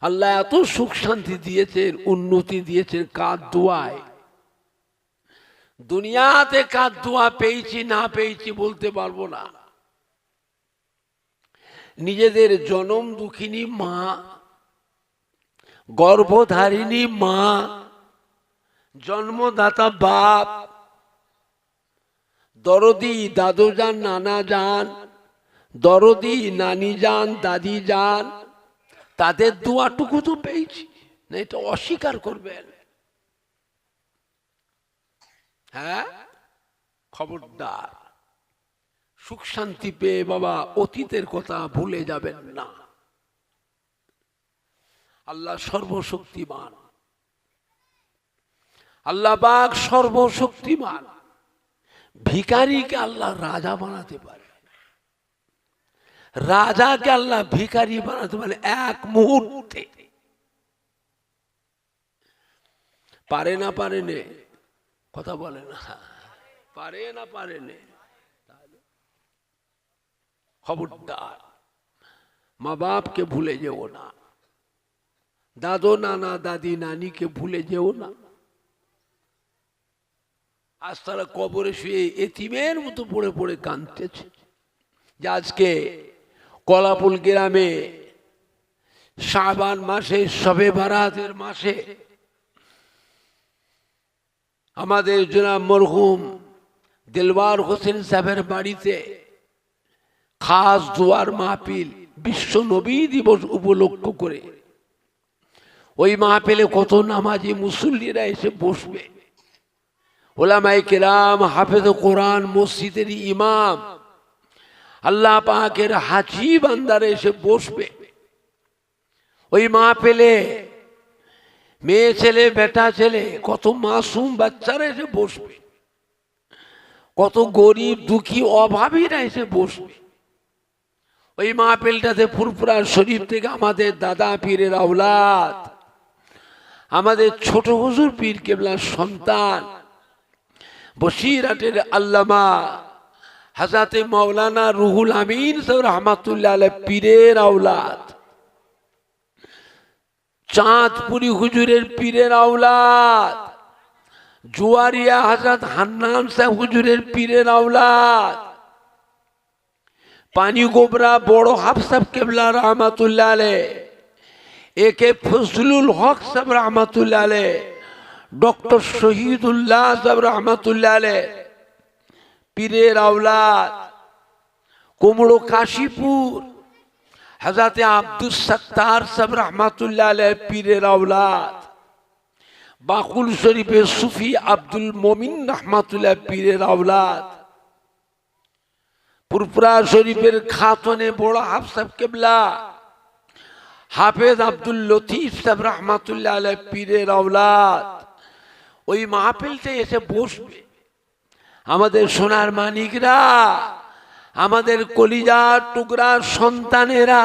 আল্লাহ এত সুখ শান্তি দিয়েছেন, উন্নতি দিয়েছেন কার দোয়ায়। দুনিয়াতে কার দোয়া পেয়েছি না পেয়েছি বলতে পারবো না। নিজেদের জনম দুঃখিনী মা, গর্ভধারিণী মা, জন্মদাতা বাপ, দরদি দাদু যান, নানা যান, দরদি নানি যান, দাদি যান, তাদের দোয়াটুকু তো পেয়েছি না, এটা অস্বীকার করবেন? হ্যাঁ, খবরদার। সুখ শান্তি পেয়ে বাবা অতীতের কথা ভুলে যাবেন না। আল্লাহ সর্বশক্তিমান, আল্লাহ পাক সর্বশক্তিমান। ভিখারিকে আল্লাহ রাজা বানাতে পারে, রাজাকে আল্লাহ ভিখারি বানাতে পারে এক মুহূর্তে। পারে না পারে নে, কথা বলে না, পারে না পারে নে। খবরদার, মা বাপকে ভুলে যেও না, দাদু নানা দাদি নানিকে ভুলে যেও না। আজ তারা কবরে শুয়ে এতিমের মতো পড়ে পড়ে কাঁদতেছে। যে আজকে কলাপুল গ্রামে শাবান মাসে, শবে বারাতের মাসে আমাদের জনাব মরহুম দিলওয়ার হোসেন সাহেবের বাড়িতে খাস দোয়ার মাহফিল বিশ্ব নবী দিবস উপলক্ষ করে। ওই মাহফিলে কত নামাজি মুসল্লিরা এসে বসবে, ওলামায়ে কেরাম, হাফেজ কোরআন, মসজিদের ইমাম, আল্লাহ পাকের হাজি বান্দারা এসে বসবে। ওই মাহফিলে মেয়ে ছেলে, বেটা ছেলে, কত মাসুম বাচ্চারা এসে বসবে, কত গরিব দুঃখী অভাবীরা এসে বসবে। ওই মাহফিলটাতে ফুরফুরা শরীফ থেকে আমাদের দাদা পীরের আওলাদ, আমাদের ছোট হুজুর পীর কেবলার সন্তান বসিরহাটের আল্লামা হযরত মাওলানা রুহুল আমিন সাহেব রহমাতুল্লাহ আলাইহি পীরের আওলাদ, চাঁদপুরি হুজুরের পীরের আওলাদ, জুয়ারিয়া হযরত হান্নান সাহেব হুজুরের পীরের আওলাদ, পানি গোবরা বড় হাফসাব কেবলা রহমাতুল্লাহ আলাইহি, একে ফজলুল হক সাহেব রহমাতুল্লাহ আলাইহি, ডক্টর শহীদুল্লাহ সাহেব রহমাতুল্লাহ আলাইহি পীরের আওলাদ, কুমড়ো কাশীপুর হযরত আব্দুস সত্তার সাহেব রহমাতুল্লাহ আলাইহি পীরের আওলাদ, বাকুল শরীফের সুফি আব্দুল মমিন রহমাতুল্লাহ পীরের আওলাদ, ফুরফুরা শরীফের খাতনে বড় হাফসাব কেবলা হাফেজ আব্দুল লতিফ সাহেব রহমাতুল্লাহ আলাইহি পীরের আওলাদ ওই মাহফিলতে এসে বসবে। আমাদের সোনার মানিকরা, আমাদের কলিজার টুকরা সন্তানেরা,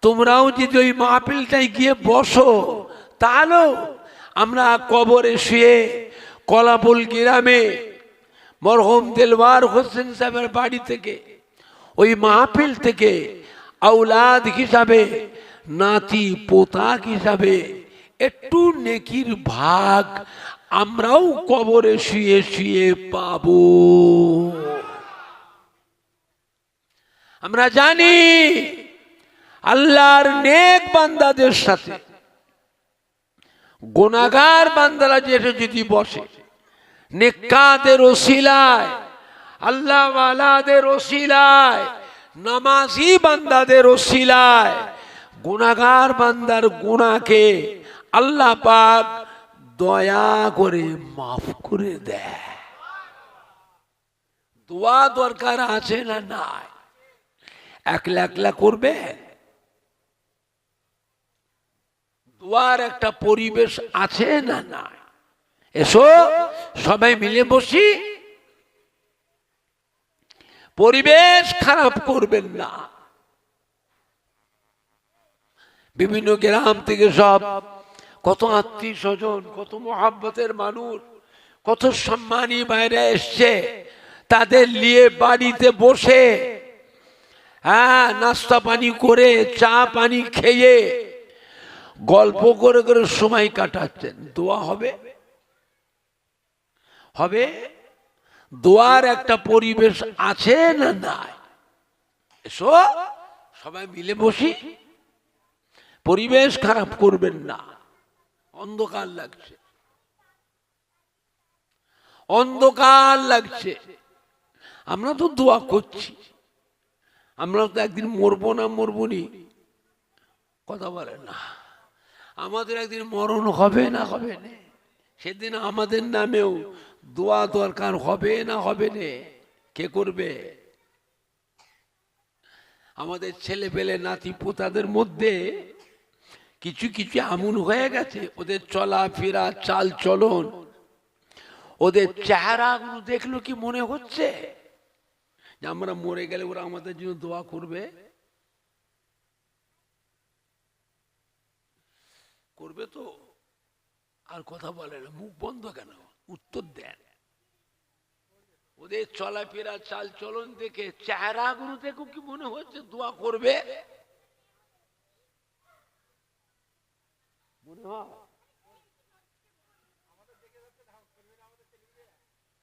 তোমরাও যদি ওই মাহফিলটায় গিয়ে বসো, তাহলেও আমরা কবরে শুয়ে কলাপুল গ্রামে মরহুম দিলওয়ার হোসেন সাহেবের বাড়ি থেকে, ওই মাহফিল থেকে আওলাদ হিসাবে, নাতি পোতাক হিসাবে একটু নেকির ভাগ আমরাও কবরে শুয়ে শুয়ে পাবো। আমরা জানি আল্লাহর নেক বান্দাদের সাথে গুনাহগার বান্দারা যেটা যদি বসে, নেককারদের ওসিলায়, আল্লাহ ওয়ালাদের ওসিলায়, নামাজি বান্দাদের ওসিলায় গুনাহগার বান্দার গুনাহকে আল্লাহ পাক দয়া করে মাফ করে দেয়। দোয়া দরকার আছে না নাই? একলা একলা করবে? দোয়ার একটা পরিবেশ আছে না নাই? এসো সবাই মিলে বসি, পরিবেশ খারাপ করবেন না। বিভিন্ন গ্রাম থেকে সব কত আত্মীয় স্বজন, কত মোহাব্বতের মানুষ, কত সম্মানী বাইরে এসছে, তাদের নিয়ে বাড়িতে বসে নাস্তা পানি করে, চা পানি খেয়ে গল্প করে করে সময় কাটাচ্ছেন। দোয়া হবে? হবে? দোয়ার একটা পরিবেশ আছে না নাই? এসো সবাই মিলে বসি, পরিবেশ খারাপ করবেন না। অন্ধকার লাগছে, অন্ধকার লাগছে। আমরা তো দোয়া করছি, আমরা তো একদিন মরবো না মরবনি কথা বলে না। আমাদের একদিন মরণ হবে না হবে না, সেদিন আমাদের নামেও দোয়া দরকার হবে না হবে না। কে করবে? আমাদের ছেলে পেলে নাতি পোতাদের মধ্যে কিছু কিছু এমন হয়ে গেছে, ওদের চলাফেরা চাল চলন, ওদের চেহারাগুলো দেখলো কি মনে হচ্ছে যে আমরা মরে গেলে ওরা আমাদের জন্য দোয়া করবে? করবে তো? আর কথা বলে না, মুখ বন্ধ কেন? উত্তর দেন। ওদের চলাফেরা চাল চলন দেখে, চেহারাগুলো দেখো কি মনে হচ্ছে দোয়া করবে? মনে হয়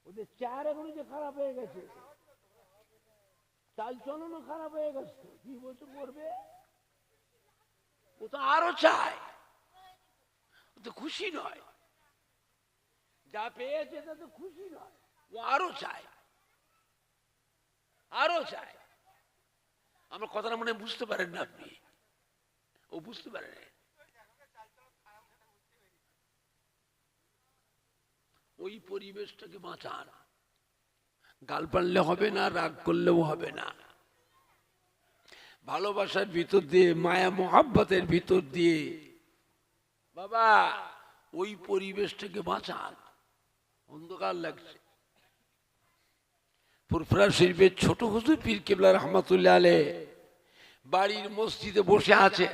ওদের চেহারাগুলো যে খারাপ হয়ে গেছে, চাল চলনও খারাপ হয়ে গেছে, কি বলছে করবে? ও তো আরো চায়, ও তো খুশি নয়, যা পেয়েছে তাতে খুশি নয়, ও আরো চায়, আরো চায়। আমার কথাটা মনে বুঝতে পারেন না আপনি? ও বুঝতে পারেন। ওই পরিবেশটাকে বাঁচান। গাল পারলে হবে না, রাগ করলেও হবে না। ভালোবাসার ভিতর দিয়ে, মায়া মোহাব্বতের ভিতর দিয়ে বাবা ওই পরিবেশটাকে বাঁচান। অন্ধকার লাগছে। ফুরফুরা শরীফের ছোট হুজুর পীর কেবলা রহমাতুল্লাহ আলাইহি বাড়ির মসজিদে বসে আছে।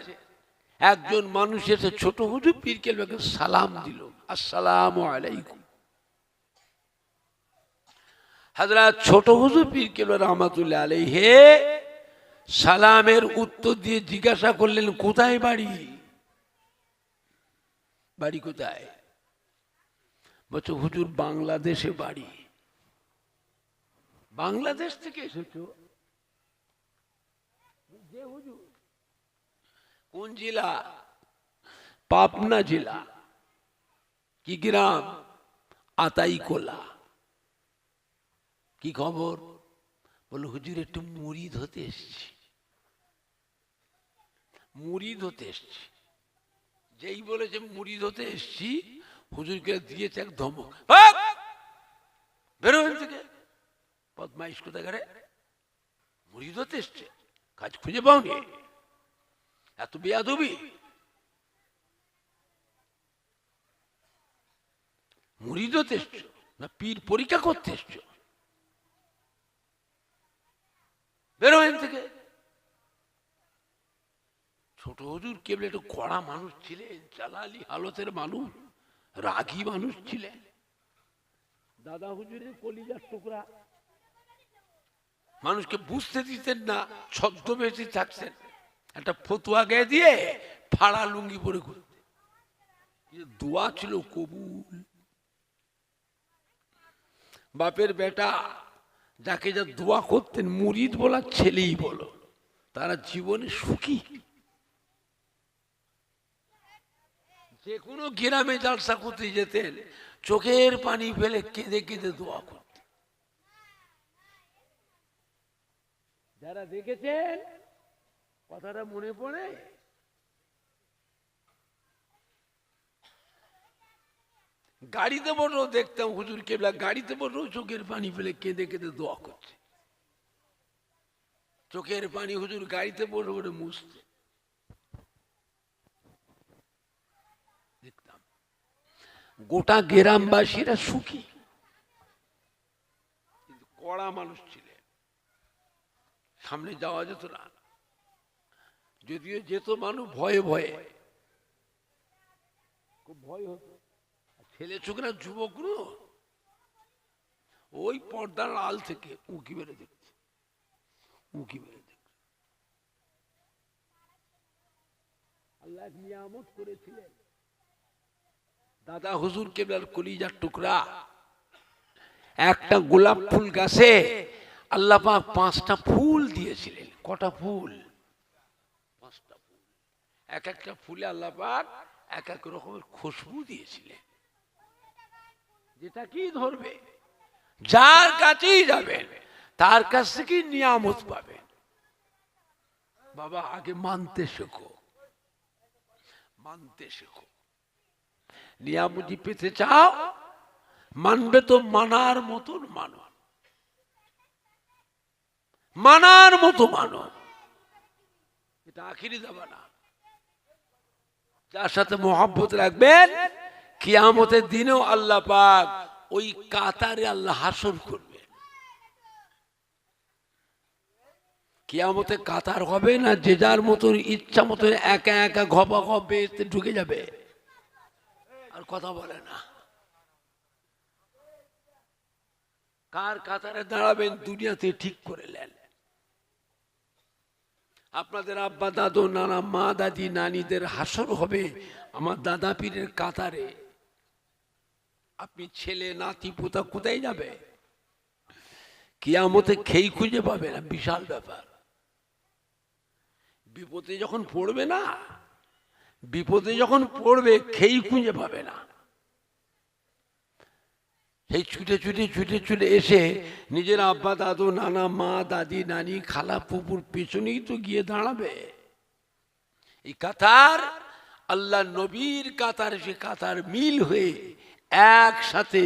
একজন মানুষ এসে ছোট হুজুর পীর কেবলাকে সালাম দিল, আসসালামু আলাইকুম। হযরত ছোট হুজুর পীর কেবলা রহমাতুল্লাহ আলাইহি সালামের উত্তর দিয়ে জিজ্ঞাসা করলেন, কোথায় বাড়ি? বাড়ি কোথায়? বলছে হুজুর বাংলাদেশে বাড়ি। বাংলাদেশ থেকে এসেছো? যে হুজুর কোন জেলা? পাবনা জেলা। কি গ্রাম? আতাইকোলা। কি খবর? বলে হুজুর একটু মুরিদ হতে এসছি। মুরিদ হতে এসছি। যেই বলেছে মুরিদ হতে এসছি, হুজুরকে দিয়েছে এক ধমক, বেরো থেকে। বদমাইশ কোথাকারে, মুরিদ হতে এসছে, কাজ খুঁজে পাওনি, এত বেয়াদবি। মুরিদ হতে এসছো না পীর পরীক্ষা করতে এসছো? বেরো থেকে। ছোট হুজুর কেবল একটু কড়া মানুষ ছিলেন, জালালি হালতের মানুষ, রাগী মানুষ ছিলেন। দাদা হুজুরের কলিজার টুকরা, মানুষকে বুঝতে দিতেন না, ছদ্মবেশে থাকতেন। একটা ফতুয়া গায়ে দিয়ে ফাড়া লুঙ্গি পরে ঘুরতেন। দোয়া ছিল কবুল। বাপের বেটা যাকে যা দোয়া করতেন, মুরিদ বলা ছেলেই বলো, তারা জীবনে সুখী। যে কোনো গ্রামে জালসা করতে যেতেন, চোখের পানি ফেলে কেঁদে কেঁদে দোয়া করতেন। যারা দেখেছেন কথাটা মনে পড়ে? গাড়িতে বসেও দেখতাম হুজুর কেবলা গাড়িতে বসেও চোখের পানি ফেলে কেঁদে কেঁদে দোয়া করছে। চোখের পানি হুজুর গাড়িতে বসে বসে মুছতে দেখতাম। গোটা গ্রামবাসীরা সুখী, কিন্তু কড়া মানুষ ছিলেন, সামনে যাওয়া যেত না। যদিও যেত মানুষ ভয়ে ভয়ে, খুব ভয় হতো। ছেলে ছোকরা যুবকগুলো ওই পর্দার আল থেকে উঁকি মেরে দেখছে, উঁকি মেরে দেখছে। আল্লাহ নিয়ামত করেছিলেন। দাদা হুজুর কেবলার কলিজার টুকরা, একটা গোলাপ ফুল গাছে আল্লাহ পাক 5টা ফুল দিয়েছিলেন। কটা ফুল? 5টা ফুল। এক একটা ফুলে আল্লাহ পাক এক এক রকমের খুশবু দিয়েছিলেন। যেটা কি ধরবে, যার কাছেই যাবেন তার কাছ থেকে নিয়ামত পাবেন। বাবা আগে মানতে শেখো, মানতে শেখো। নিয়ামতি পেতে চাও, মানবে তো মানার মতন মানো, মানার মতো মানো। এটা আখিরি জামানা। যার সাথে মোহাব্বত রাখবেন, কিয়ামতের দিনেও আল্লাহ পাক ওই কাতারে আল্লাহ হাসর করবে। কিয়ামতে কাতার হবে না, যে যার মতন ইচ্ছা মতন একা একা ঘপা ঘপে ঢুকে যাবে, আর কথা বলে না। কার কাতারে দাঁড়াবেন দুনিয়াতে ঠিক করে নেন। আপনাদের আব্বা দাদু নানা মা দাদি নানিদের হাসর হবে আমার দাদা পীরের কাতারে। আপনি ছেলে নাতি পোতা কোথায় যাবে? কিয়ামতে খেই খুঁজে পাবে না, বিশাল ব্যাপার। বিপদে যখন পড়বে না, বিপদে যখন পড়বে খেই খুঁজে পাবে না। সেই ছুটে ছুটে ছুটে ছুটে এসে নিজের আব্বা দাদু নানা মা দাদি নানি খালা পুকুর পেছনেই তো গিয়ে দাঁড়াবে। এই কাতার আল্লাহ নবীর কাতার, সে কাতার মিল হয়ে একসাথে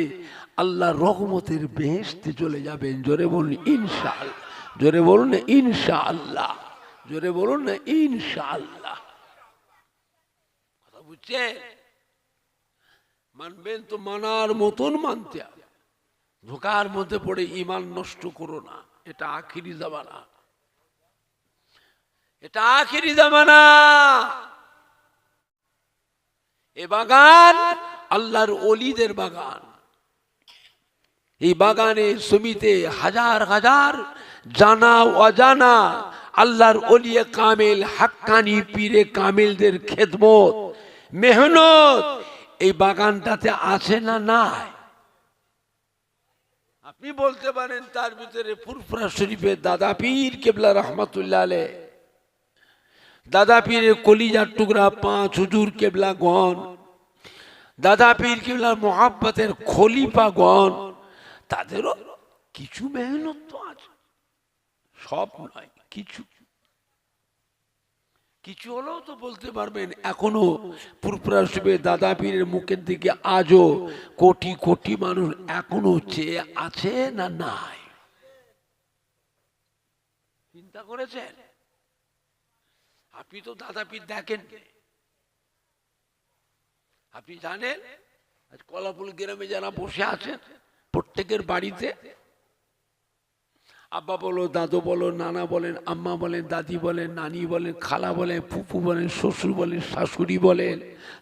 আল্লাহ রহমতের বেহেশতে চলে যাবেন। জোরে বলুন ইনশাআল্লাহ, জোরে বলুন না ইনশাআল্লাহ, জোরে বলুন না ইনশাআল্লাহ। কথা বুঝছেন? মানবেন তো মানার মতন মানতে হবে। ধোকার মধ্যে পড়ে ঈমান নষ্ট করো না। এটা আখিরি জামানা, এটা আখিরি জামানা। এ বাগান আল্লাহর ওলিদের বাগান। এই বাগানে সমিতে হাজার হাজার জানা অজানা আল্লাহর ওলিয়ে কামেল হাক্কানি পীরে কামেলদের খেদমত মেহনত এই বাগানটাতে আছে না নাই? আপনি বলতে পারেন তার ভিতরে ফুরফুরা শরীফের দাদা পীর কেবলা রহমাতুল্লাহ আলাইহ, দাদা পীরের কলিজার টুকরা 5 হুজুর কেবলা গণ, দাদা পীর কেবলার মোহাব্বতের খলিফা গণ, তাদেরও কিছু মেহনত তো আছে, সব নয়, কিছু কিছু হলেও তো বলতে পারবেন। এখনো ফুরফুরা শরীফের দাদা পীরের মুখের দিকে আজও কোটি কোটি মানুষ এখনো চেয়ে আছে না নাই? চিন্তা করেছেন? আপনি তো দাদা পীর দেখেন, আপনি জানেন আজ কলাপুল গ্রামে যারা বসে আছেন প্রত্যেকের বাড়িতে আব্বা বলো, দাদু বলো, নানা বলেন, আম্মা বলেন, দাদি বলেন, নানি বলেন, খালা বলেন, ফুফু বলেন, শ্বশুর বলেন, শাশুড়ি বলেন,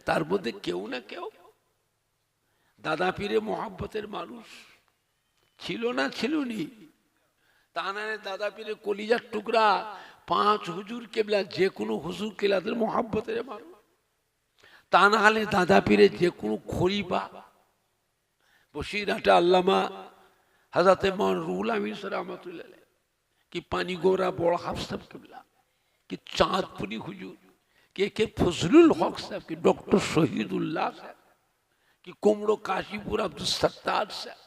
তার মধ্যে কেউ না কেউ দাদা পীরে মোহাব্বতের মানুষ ছিল না ছিলনি? তা না দাদা পীরে কলিজার টুকরা 5 হুজুর কেবলা যে কোনো হুজুর কেবলাদের মোহাব্বতের মানুষ। তা না হলে দাদা পীরে যে কোনো খলিফা বসিরহাটে আল্লামা हजरत मौलाना रूहुल अमीन रहमतुल्लाह अलैह कि पानी गोरा बड़ा हाफिज साहब किबला कि चांदपुरी हुजूर के फजलुल हक साहब कि डॉक्टर शहीदुल्लाह साहब कि कुमड़ो काशीपुर अब्दुल सत्तार साहब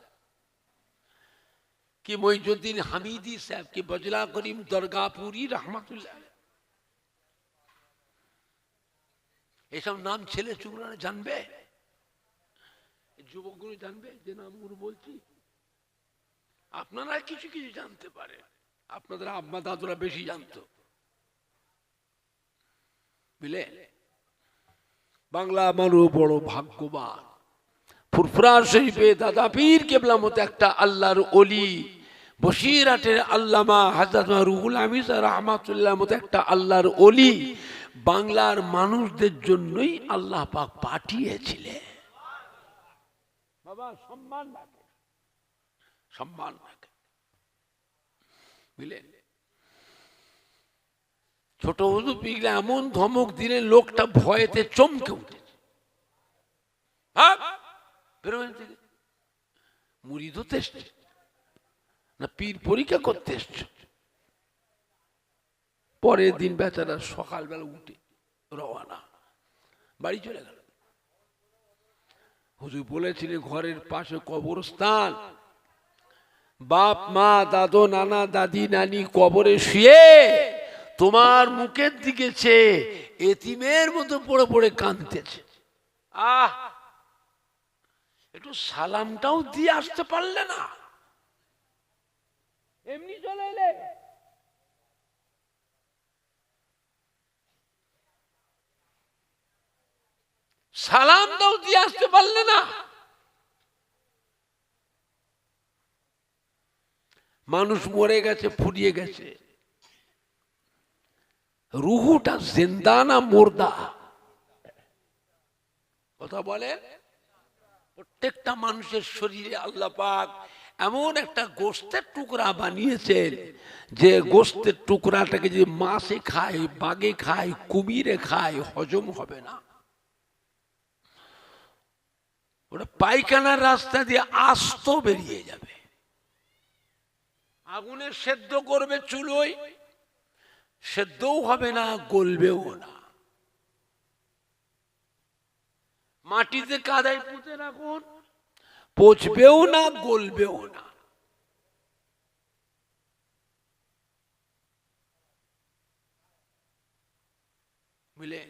कि मोइजुद्दीन हमीदी साहब कि बजला करीम दरगाहपुरी रहमतुल्लाह अलैह। এসব নাম ছেলে চুগরা জানবে, যুবকগুলো জানবে যে নামগুলো বলছি। আপনারা কিছু কিছু জানতে পারে, আপনাদের আব্বা দাদুরা বেশি জানতো। বুঝলে বাংলা মানুষ বড় ভাগ্যবান। ফুরফুরা শরীফে দাদা পীর কেবলা মতো একটা আল্লাহর ওলি, বসিরহাটের আল্লামা হযরত রুহুল আমিন রাহমাতুল্লাহ মতো একটা আল্লাহর ওলি বাংলার মানুষদের জন্যই আল্লাহ পাক পাঠিয়েছিলেন। বাবা সম্মান রাখে, সম্মান রাখে। বুঝলেন? ছোট হুজুর পিগলে এমন ধমক দিলে লোকটা ভয়েতে চমকে উঠেছে। মুরিদ হতে এসছে না পীর পরীক্ষা করতে এসছে? পরের দিন বেচারা সকালবেলা উঠে রওয়ানা, বাড়ি চলে গেল। হুজুর বলেছিলেন ঘরের পাশে কবরস্থান, বাপ মা দাদু নানা দাদি নানি কবরে শুয়ে তোমার মুখের দিকে চেয়ে এতিমের মতো পড়ে পড়ে কাঁদতেছে। একটু সালামটাও দিয়ে আসতে পারলে না, এমনি চলে এলে। সালামটাও দিয়ে আসতে পারলে না। মানুষ মরে গেছে, ফুরিয়ে গেছে, রুহুটা জিন্দা না মুর্দা? কথা বলে। প্রত্যেকটা মানুষের শরীরে আল্লাহ পাক এমন একটা গোস্তের টুকরা বানিয়েছেন যে গোস্তের টুকরাটাকে যদি মাছে খায়, বাঘে খায়, কুমিরে খায়, হজম হবে না। ওটা পায়খানার রাস্তা দিয়ে আস্ত বেরিয়ে যাবে। আগুনে সেদ্ধ করবে চুলোয়, সেদ্ধও হবে না, গলবেও না। মাটিতে কাদায় পুঁতে রাখুন, পচবেও না, গলবেও না। বুঝলে,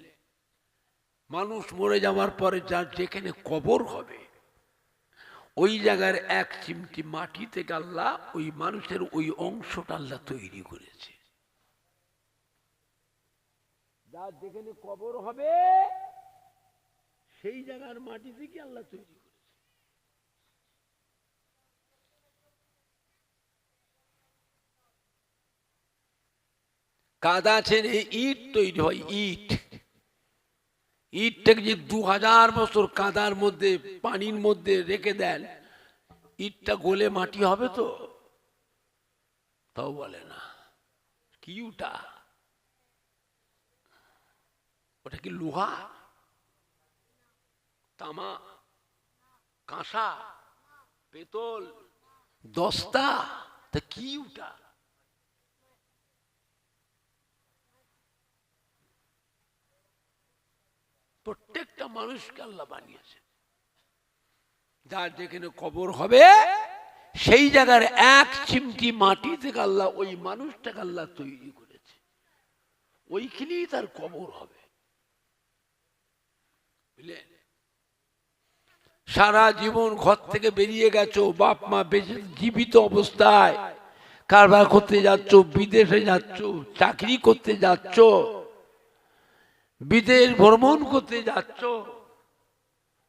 মানুষ মরে যাওয়ার পরে যার যেখানে কবর হবে ওই জায়গার এক চিমটি মাটি থেকে আল্লাহ ওই মানুষের ওই অংশটা আল্লাহ তৈরি করেছে। যার যেখানে কবর হবে সেই জায়গার মাটি থেকে আল্লাহ তৈরি করেছে। কাদা ছেড়ে ইট তৈরি হয়, ইট। ইটটাকে যে 2000 বছর কাদার মধ্যে পানির মধ্যে রেখে দেন, ইটটা গলে মাটি হবে তো? তাও বলে না। কি ওটা? ওটা কি লোহা, তামা, কাঁসা, পেতল, দস্তা? তা কি ওটা? প্রত্যেকটা মানুষকে আল্লাহ বানিয়েছে। যার যেখানে কবর হবে সেই জায়গার এক চিমটি মাটি থেকে আল্লাহ ওই মানুষটাকে আল্লাহ তৈরি করেছে, ওইখানেই তার কবর হবে। বুঝলেন? সারা জীবন ঘর থেকে বেরিয়ে গেছো, বাপ মা বেঁচে জীবিত অবস্থায় কারবার করতে যাচ্ছ, বিদেশে যাচ্ছ, চাকরি করতে যাচ্ছ, বিদেশ ভ্রমণ করতে যাচ্ছ,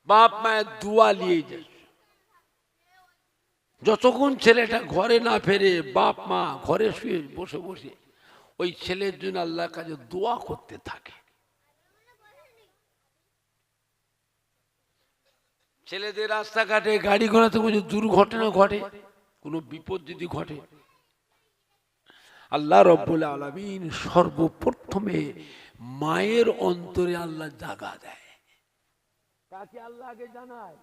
বাপ মায়ের দোয়া নিয়ে যাচ্ছ। যতক্ষণ ছেলেটা ঘরে না ফেরে বাপ মা ঘরে শুয়ে বসে বসে ওই ছেলের জন্য আল্লাহর কাছে দোয়া করতে থাকে। ছেলেদের রাস্তাঘাটে গাড়ি ঘোড়াতে কোনো দুর্ঘটনা ঘটে, কোনো বিপদ যদি ঘটে, আল্লাহ রব্বুল আলামিন সর্বপ্রথমে মায়ের অন্তরে আল্লাহ জাগা দেয়। কাকে আল্লাহ আগে জানায়?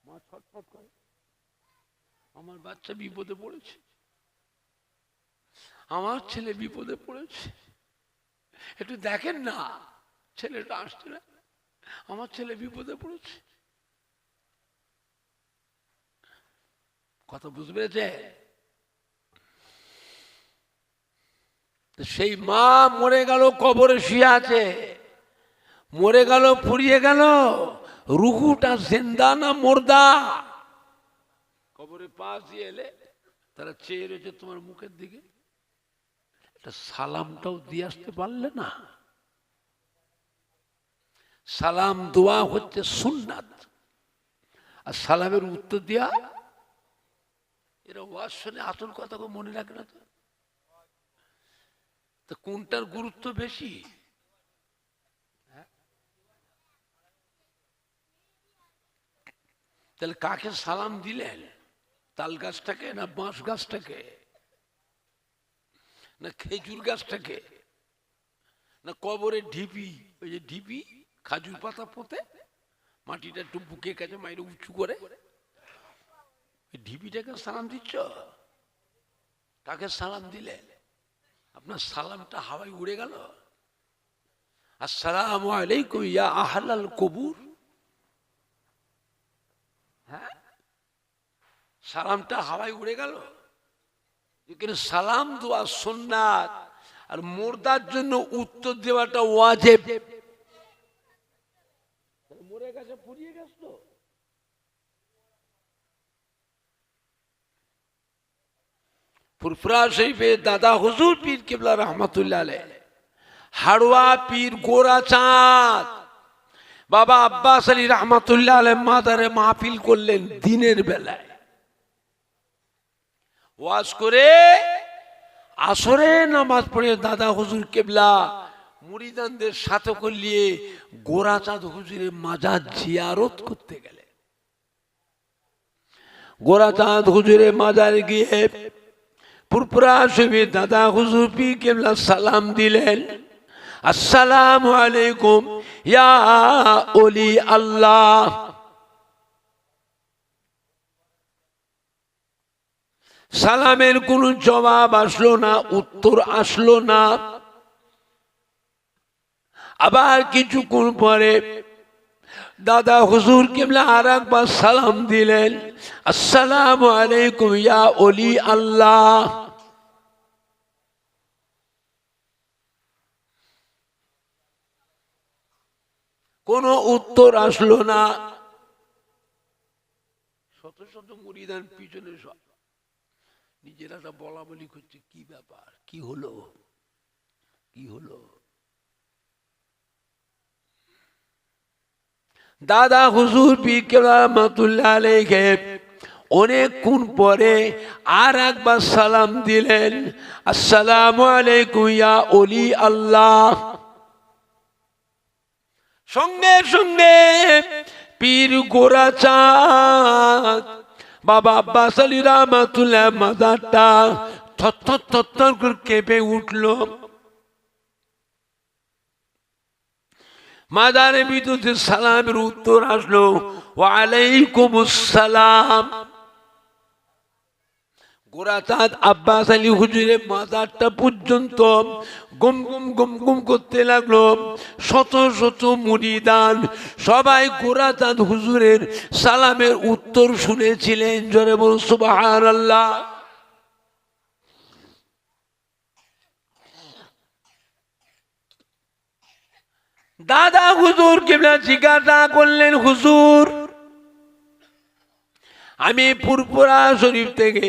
মা ছটফট করে, আমার বাচ্চা বিপদে পড়েছে, আমার ছেলে বিপদে পড়েছে, একটু দেখেন না, ছেলেটা আসছে না, আমার ছেলে বিপদে পড়েছে। কথা বুঝতে পেরেছে? সেই মা মরে গেল, কবরে শুয়ে আছে, মরে গেল, ফুরিয়ে গেল, রুহুটা জিন্দা না মুর্দা? কবরের পাশ দিয়ে এলে তারা চেয়ে রয়েছে তোমার মুখের দিকে, সালামটাও দিয়ে আসতে পারলে না। সালাম দোয়া হচ্ছে সুন্নাত, আর সালামের উত্তর দেয়া, এরা ওয়াজ শুনে আসল কথা মনে রাখে না তো কোনটার গুরুত্ব বেশি? তাহলে কাকে সালাম দিলেন? তাল গাছটাকে না বাঁশ গাছটাকে? না খেজুর গাছটাকে, না কবরের ঢিপি, ওই যে ঢিপি খাজুর পাতা পোতে মাটিটা একটু বুকে কাছে মাইরে উঁচু করে ঢিপিটাকে সালাম দিচ্ছ? তাকে সালাম দিলে আপনার সালামটা হাওয়ায় উড়ে গেল। আসসালামু আলাইকুম ইয়া আহলাল কবুর। হ্যাঁ, সালামটা হাওয়ায় উড়ে গেল। কিন্তু সালাম দেওয়া সুন্নাত, আর মুর্দার জন্য উত্তর দেওয়াটা ওয়াজিব। মরে গেছে, পুড়িয়ে গেছে তো। ফুরফুরা শরীফে দাদা হুজুর পীর কিবলা রহমাতুল্লাহ আলাইহ, হাড়ুয়া পীর গোরাচাঁদ বাবা আব্বাস আলী রহমাতুল্লাহ আলাইহ মাদারে মাহফিল করলেন দিনের বেলায়। ওয়াজ করে আসরে নামাজ পড়ে দাদা হুজুর কিবলা মুরিদানদের সাথে করলিয়ে গোরাচাঁদ হুজুরের মাজার জিয়ারত করতে গেলেন। গোরাচাঁদ হুজুরের মাজারে গিয়ে ফুরফুরা শরীফে দাদা হুজুর পীর কিবলা সালাম দিলেন, আসসালামু আলাইকুম ইয়া ওলি আল্লাহ। সালামের কোনো জবাব আসলো না, উত্তর আসলো না। আবার কিছুক্ষণ পরে দাদা হুজুর কিবলা আর একবার সালাম দিলেন, আসসালামু আলাইকুম ইয়া ওলি আল্লাহ। কোনো উত্তর আসলো না। শত শত মুরিদান পিছনে সব নিজেরা বলা বলি করছে, কি ব্যাপার, কি হলো, কি হলো। দাদা হুজুর পীর কিবলা রহমাতুল্লাহ আলাইহি অনেকক্ষণ পরে আর একবার সালাম দিলেন, আসসালামু আলাইকুম ইয়া ওলি আল্লাহ। সঙ্গে সঙ্গে পীর গোরাচাঁদ বাবা আব্বাস আলী রহমাতুল্লাহ মাজারটা থরথর থরথর করে কেঁপে উঠল। মাজারের ভিতরে সালামের উত্তর আসলো, ওয়ালাইকুম আসসালাম। গোরাচাঁদ আব্বাস আলী হুজুরের মাজারটা পর্যন্ত গুম গুম গুম গুম করতে লাগলো। শত শত মুরিদান সবাই গোরাচাঁদ হুজুরের সালামের উত্তর শুনেছিলেন। জোরে বলুন সুবহানাল্লাহ। দাদা হুজুর কিবলা জিজ্ঞাসা করলেন, হুজুর আমি ফুরফুরা শরীফ থেকে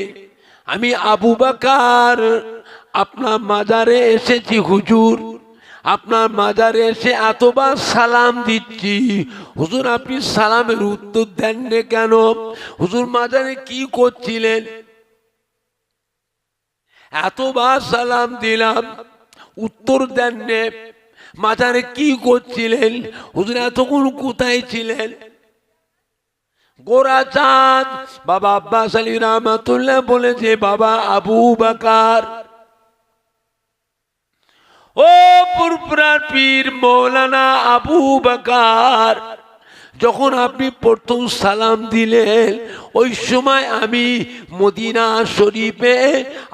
আমি আবু বকর আপনার মাজারে এসেছি হুজুর, আপনার মাজারে এসে এতবার সালাম দিচ্ছি, হুজুর আপনি সালামের উত্তর দেননি কেন? হুজুর মাজারে কি করছিলেন? এতবার সালাম দিলাম, উত্তর দেননি, মাজারে কি করছিলেন? হুজুর এতক্ষণ কোথায় ছিলেন? গোরাচাঁদ বাবা আব্বাস আলী রহমাতুল্লাহ বলেছে, বাবা আবু বকর, ও ফুরফুরার পীর মৌলানা আবু বকর, যখন আপনি প্রথম সালাম দিলেন ওই সময় আমি মদিনা শরীফে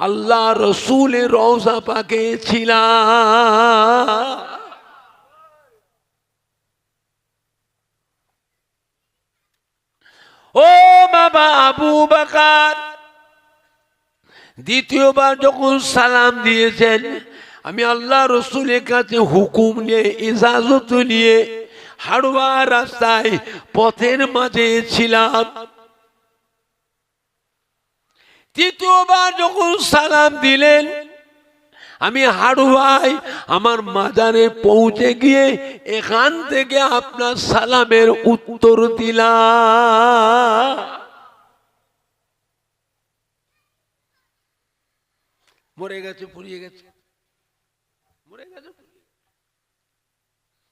আল্লাহ রসুলের রওজা পাকে ছিলাম। ও বাবা আবু বকর, দ্বিতীয়বার যখন সালাম দিয়েছেন আমি আল্লাহ রসুলের কাছে হুকুম নিয়ে ইজাজত নিয়ে হাড়ুয়া রাস্তায় পথের মাঝে ছিলাম। তৃতীয়বার যখন সালাম দিলেন আমি হাড়ুয়ায় আমার মাজারে পৌঁছে গিয়ে এখান থেকে আপনার সালামের উত্তর দিলাম। মরে গেছে, পুড়িয়ে গেছে, মরে গেছে।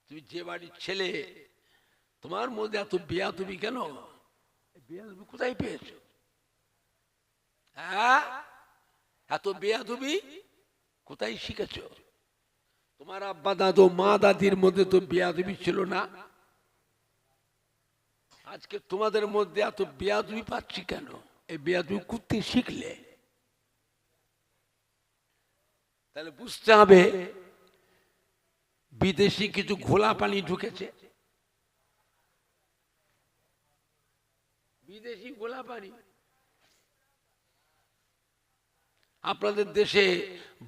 তুমি যে বাড়ির ছেলে, তোমার মধ্যে এত বেয়াদবি কেন? বেয়াদবি কোথায় পেয়েছো? হ্যাঁ, এত বেয়াদবি কোথায় শিখেছ? তোমার আব্বা দাদু মা দাদির মধ্যে তো বেয়াদবি ছিল না, আজকে তোমাদের মধ্যে এত বেয়াদবি পাচ্ছি কেন? এই বেয়াদবি করতে শিখলে তাহলে বুঝতে হবে বিদেশি কিছু ঘোলা পানি ঢুকেছে, বিদেশি ঘোলা পানি। আপনাদের দেশে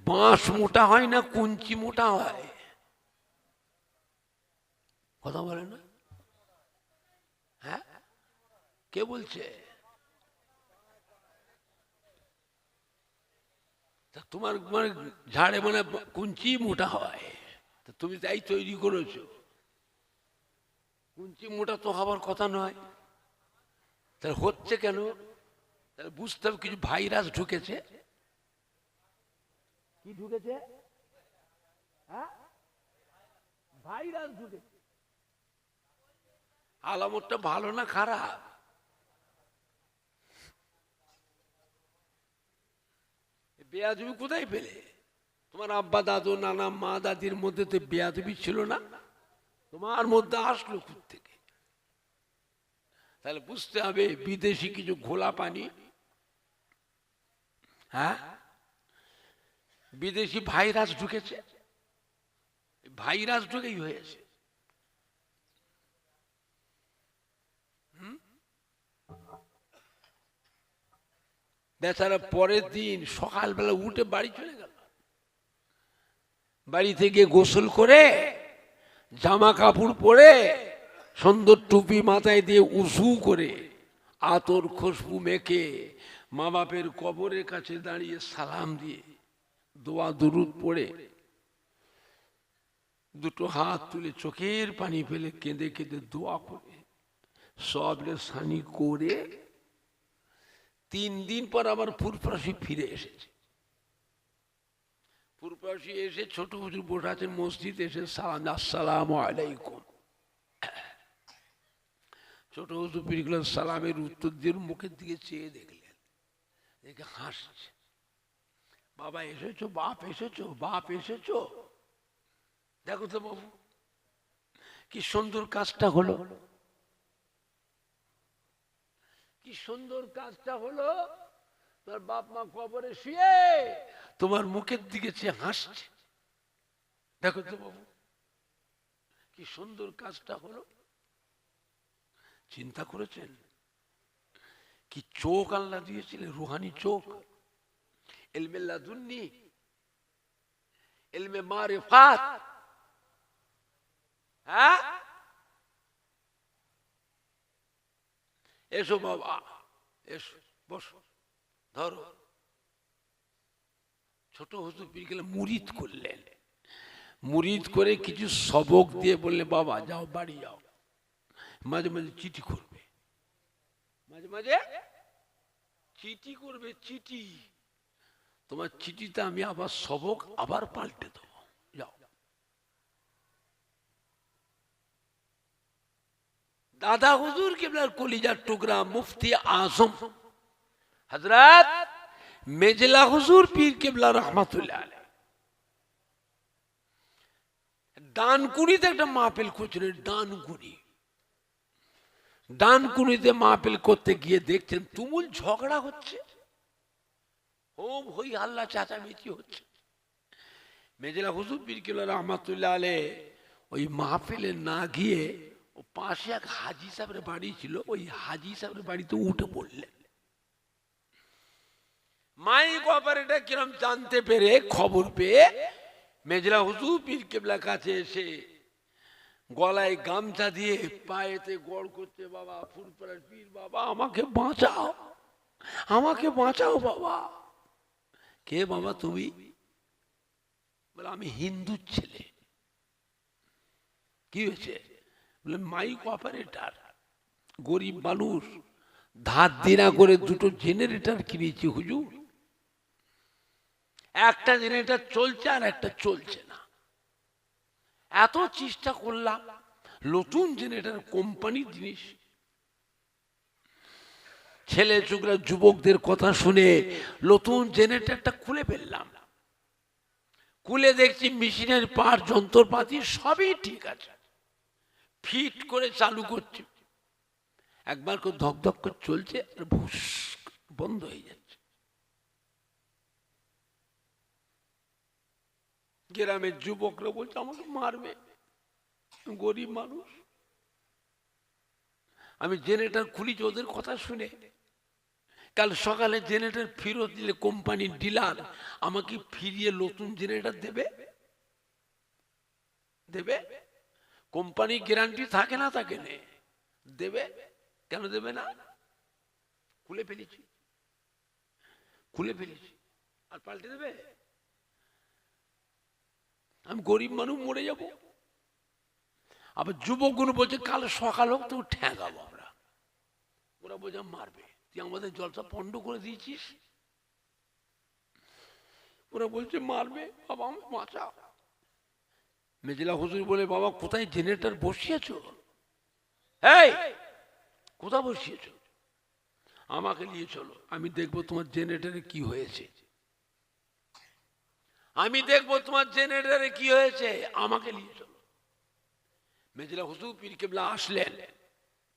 বাঁশ মোটা হয় না কুঞ্চি মোটা হয়? কথা বলে না? হ্যাঁ, কে বলছে? তোমার মানে ঝাড়ে মানে কুঞ্চি মোটা হয়, তুমি তাই তৈরি করেছো। কুঞ্চি মোটা তো হবার কথা নয়, তাহলে হচ্ছে কেন? তাহলে বুঝতে হবে কিছু ভাইরাস ঢুকেছে। কি ঢুকেছে? হ্যাঁ, ভাইরাস ঢুকেছে। আলামতটা ভালো না খারাপ? বেয়াদবি কোথায় পেলে? তোমার আব্বা দাদু নানা মা দাদির মধ্যে তো বেয়াদবি ছিল না, তোমার মধ্যে আসলো থেকে? তাহলে বুঝতে হবে বিদেশি কিছু ঘোলা পানি, হ্যাঁ, বিদেশি ভাইরাস ঢুকেছে, ভাইরাস ঢুকেই হয়েছে। বেচারা পরের দিন সকালবেলা উঠে বাড়ি চলে গেল, বাড়ি থেকে গোসল করে জামা কাপড় পরে সুন্দর টুপি মাথায় দিয়ে উঁচু করে আতর খুশবু মেখে মা বাপের কবরের কাছে দাঁড়িয়ে সালাম দিয়ে দোয়া দুরুদ পড়ে দুটো হাত তুলে চোখের পানি ফেলে কেঁদে কেঁদে দোয়া করে সবলে সানি করে 3 দিন পর আবার ফুরফুরাসি ফিরে এসেছে। ফুরফুরাসি এসে ছোট হুজুর বসে আছেন মসজিদ, এসে সালাম, আসসালামু আলাইকুম। ছোট হুজুর পীরগুলো সালামের উত্তর দিয়ে মুখের দিকে চেয়ে দেখলেন, দেখে হাসছে। বাবা এসেছো, বাপ এসেছো, বাপ এসেছো, দেখো তো বাবু কি সুন্দর কাজটা হলো, কি সুন্দর কাজটা হলো। তোর বাপ মা কবরে শুয়ে তোমার মুখের দিকে চেয়ে হাসছে, দেখো তো বাবু কি সুন্দর কাজটা হলো। চিন্তা করেছেন কি চোখ আল্লাহ দিয়েছিলেন, রুহানি চোখ, ইলমে লাদুন্নি, ইলমে মারিফাত। হ্যাঁ, এসো বাবা এসো, বসো, ধরো। ছোট হুজুর পীর গেলে মুরিদ করলেন, মুরিদ করে কিছু সবক দিয়ে বললে বাবা যাও বাড়ি যাও, মাঝে মাঝে চিঠি করবে, মাঝে মাঝে চিঠি করবে, চিঠি, তোমার চিঠিতে আমি আবার সবক আবার পাল্টে দেবো, যাও। দাদা হুজুর কিবলার কলিজার টুকরা মুফতি আজম হযরত মেজলা হুজুর পীর কিবলা রহমাতুল্লাহ আলাইহি ডানকুনিতে একটা মাহফিল করছিলেন। ডানকুনিতে মাহফিল করতে গিয়ে দেখছেন তুমুল ঝগড়া হচ্ছে, হোম হই হাল্লা চেঁচামেচি হচ্ছে। মেজলা হুজুর পীর কিবলা রহমাতুল্লাহ আলাইহি ওই মাহফিলে না গিয়ে ও পাশে এক হাজি সাহেবের বাড়ি ছিল, ওই হাজি সাহেবের বাড়িতে উঠে পড়লেন। মাইক অপারেটর কিরম জানতে পেরে খবর পেয়ে মেজলা হুজুর পীর কিবলার কাছে এসে গলায় গামছা দিয়ে পায়েতে গড় করতে, বাবা ফুরফুরার পীর বাবা আমাকে বাঁচাও, আমাকে বাঁচাও বাবা। কে বাবা তুমি? বলে আমি হিন্দুর ছেলে। কি হয়েছে? বলে মাইক অপারেটর, গরিব মানুষ, ধার দেনা করে 2টো জেনারেটর কিনেছি হুজুর, একটা জেনারেটর চলছে আর একটা চলছে না, এত চেষ্টা করলাম, নতুন জেনারেটর কোম্পানির জিনিস। ছেলে চুকরা যুবকদের কথা শুনে নতুন জেনারেটরটা খুলে ফেললাম, খুলে দেখছি মেশিনের পার যন্ত্রপাতি সবই ঠিক আছে, ফিট করে চালু করছে, একবার করে ধক ধক করে চলছে আর ভুস বন্ধ হয়ে যাচ্ছে। গ্রামের যুবকরা বলছে আমাকে মারবে, গরিব মানুষ। আমি জেনারেটর খুলি ওদের কথা শুনে, কাল সকালে জেনারেটর ফেরত দিলে কোম্পানির ডিলার আমাকে ফিরিয়ে নতুন জেনারেটর দেবে দেবে কোম্পানি গ্যারান্টি থাকে না, থাকে না, দেবে কেন দেবে না? খুলে ফেলেছি আর পাল্টে দেবে? আমি গরিব মানুষ মরে যাব। আবার যুবকগুলো বলছে কাল সকাল হোক তো ঠেকাবো আমরা। ওরা বলছে মারবে, তুই আমাদের জলসা পন্ড করে দিয়েছিস। ওরা বলছে মারবে, বাবা আমি বাঁচাও। মেজলা হুজুর বলে বাবা কোথায় জেনারেটর বসিয়েছ? এই কোথায় বসিয়েছ? আমাকে নিয়ে চলো, আমি দেখবো তোমার জেনারেটরে কি হয়েছে, আমি দেখবো তোমার জেনারেটরে কি হয়েছে, আমাকে নিয়ে চলো। মেজলা হুজুর পীর কেবলা আসলেন,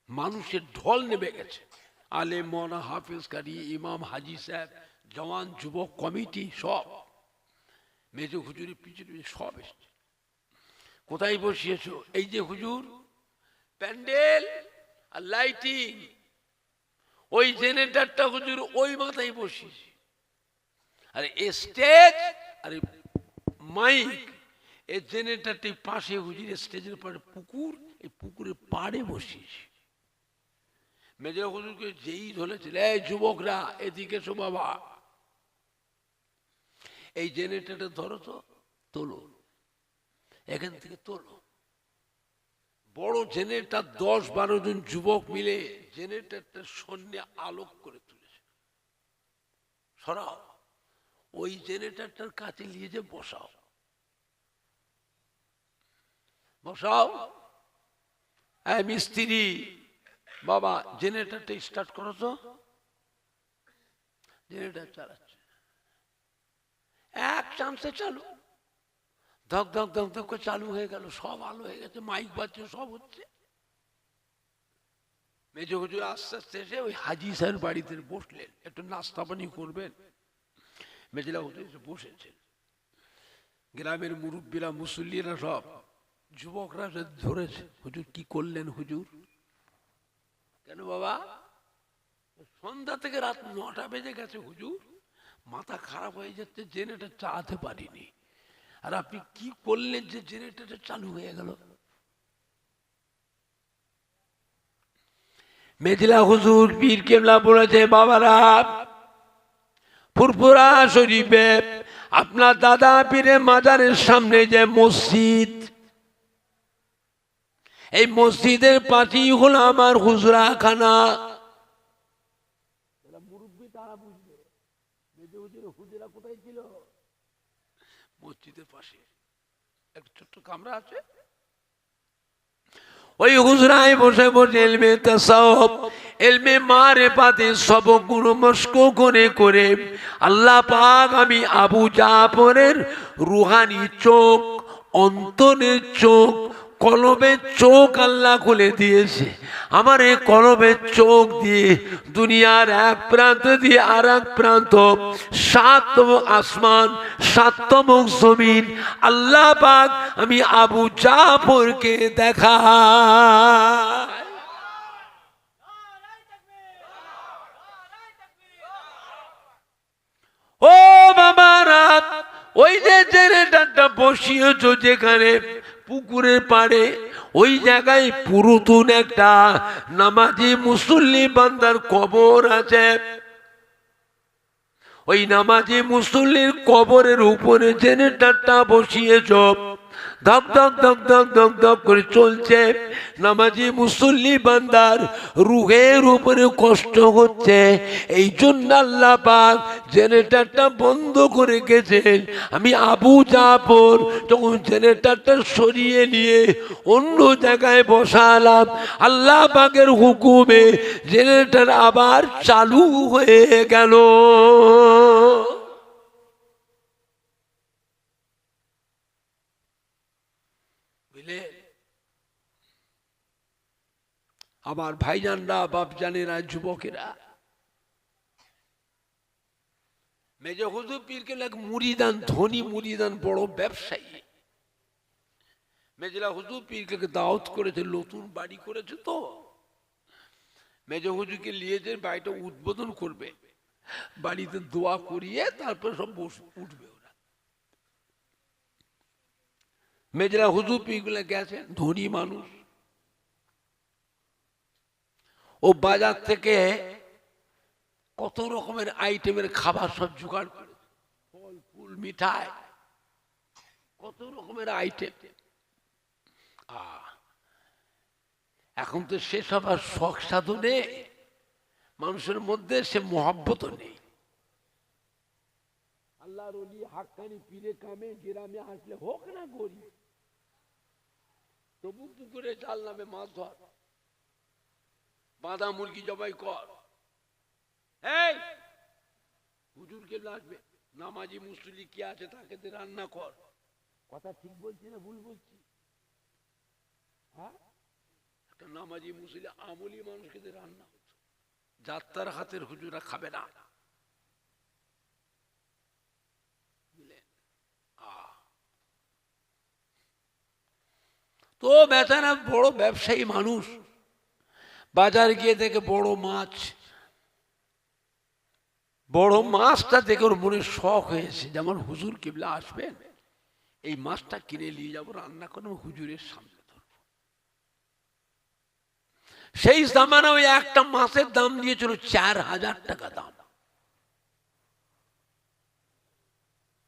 মানুষের ঢল নেমে গেছে। আলেম, মৌলানা, হাফেজ, কারি, ইমাম, হাজি সাহেব, জওয়ান, যুবক কমিটি সব মেজ হুজুরের পিছনে সব এসছে। কোথায় বসিয়েছো? এই যে হুজুর প্যান্ডেল আর লাইটিং, ওই জেনারেটরটা হুজুর ওই মাথায় বসিয়েছি, আর স্টেজ আর মাইক এই জেনারেটরটি পাশে হুজুর, স্টেজের পাশে পুকুর, এই পুকুরের পাড়ে বসিয়েছি। মেজর হুজুরকে যেই ধরেছিল, এই যুবকরা এদিকে এসো বাবা, এই জেনারেটরটা ধরো তো, তোলো এখান থেকে তোলো। বড় জেনারেটর 10-12 জন যুবক মিলে জেনারেটরটার সন্ধ্যে আলোক করে তুলেছে। সরাও, ওই জেনারেটরটার কাছে নিয়ে যে বসাও, বসাও। হ্যাঁ মিস্ত্রি বাবা জেনারেটরটা স্টার্ট করো তো। জেনারেটর চালাচ্ছে, এক চান্সে চালু, ধক ধক ধক ধক করে চালু হয়ে গেল, সব আলো হয়ে গেছে, মাইক বাজছে, সব হচ্ছে। মেজ হুজুর আস্তে আস্তে এসে ওই হাজি স্যার বাড়িতে বসলেন, একটু নাস্তা পানি করবেন। মেজলা হুজুর এসে বসেছেন, গ্রামের মুরব্বীরা, মুসল্লিরা সব, যুবকরা ধরেছে, হুজুর কি করলেন হুজুর? কেন বাবা? সন্ধ্যা থেকে রাত 9টা বেজে গেছে হুজুর, মাথা খারাপ হয়ে যাচ্ছে, জেনারেটর চালাতে পারিনি, আর আপনি কি করলেন যে জেনারেটর চালু হয়ে গেল? মেজলা হুজুর পীর কেবলা বলেছে, বাবারা ফুরফুরা শরীফে আপনার দাদা পীরের মাজারের সামনে যে মসজিদ, এই মসজিদের পাশেই হলো আমার হুজরাখানা। মুরব্বী তারা বুঝবে হুজরা কোথায় ছিল? মসজিদের পাশে একটা ছোট্ট কামরা আছে, ওই হুজরায় বসে বসে ইলমে তাসাউফ, ইলমে মারিফাতে সবগুলো মশক করে করে আল্লাহ পাক আমি আবু জাফরের রুহানি চোখ, অন্তরের চোখ, কলবের চোখ আল্লাহ খুলে দিয়েছে। আমার এই কলবের চোখ দিয়ে দুনিয়ার এক প্রান্ত দিয়ে আর এক প্রান্ত, 7তম আসমান, 7তম জমিন আল্লাহ পাক আমি আবু জাফরকে দেখা। ও বাবারা, ওই যে জেনারেটরটা বসিয়েছো যেখানে পুকুরের পাড়ে, ওই জায়গায় পুরাতন একটা নামাজি মুসল্লি বান্দার কবর আছে। ওই নামাজি মুসল্লির কবরের উপরে জেনারেটরটা বসিয়েছ, ধক ধক ধক ধক ধক ধক করে চলছে। নামাজি মুসল্লি বান্দার রুহের উপরে কষ্ট হচ্ছে, এই জন্য আল্লাহ পাক জেনারেটরটা বন্ধ করে গেছেন। আমি আবু জাফর তখন জেনারেটরটা সরিয়ে নিয়ে অন্য জায়গায় বসালাম, আল্লাহ পাকের হুকুমে জেনারেটর আবার চালু হয়ে গেল। বুঝলে? আবার ভাইজানরা, বাপজানেরা, যুবকেরা, মেজ হুজুর পীর কেবলা মুরিদান, ধনী মুরিদান, বড় ব্যবসায়ী। মেজলা হুজুর পীরকে দাওয়াত করেছে, নতুন বাড়ি করেছে তো, মেজ হুজুরকে নিয়ে যে বাড়িটা উদ্বোধন করবে, বাড়িতে দোয়া করিয়ে তারপর সব উঠবে ওরা। মেজলা হুজুর পীর গুলা গেছেন, ধনী মানুষ। ও বাজার থেকে কত রকমের আইটেমের খাবার সব জোগাড় করে, ফল ফুল মিঠাই, কত রকমের আইটেম। এখন তো সেসব আর শখ সাধনে মানুষের মধ্যে সে মহব্বত নেই। আল্লাহর ওলি হাক্কানি পীরে কামে গ্রামে আসলে হোক না গরিব, তবু পুকুরে জাল নামে মাছ ধর, বাঁধা মুরগি জবাই কর। এই হুজুরকে লাগবে, নামাজি মুসলি কি আছে তাকে রান্না কর। কথা ঠিক বলছি না ভুল বলছি? হ্যাঁ, একটা নামাজি মুসলি আমলি মানুষকে রান্না হতো, যাত্রার হাতের হুজুরা খাবে না। তো বেচারা বড় ব্যবসায়ী মানুষ, বাজার গিয়ে দেখে বড় মাছ, বড় মাছটা দেখে ওর মনে শখ হয়েছে, যেমন হুজুর কিবলা আসবেন, এই মাছটা কিনে নিয়ে যাবো, রান্না করে হুজুরের সামনে ধরবো। সেই জামানা ওই একটা মাছের দাম দিয়েছিল 4000 টাকা দাম।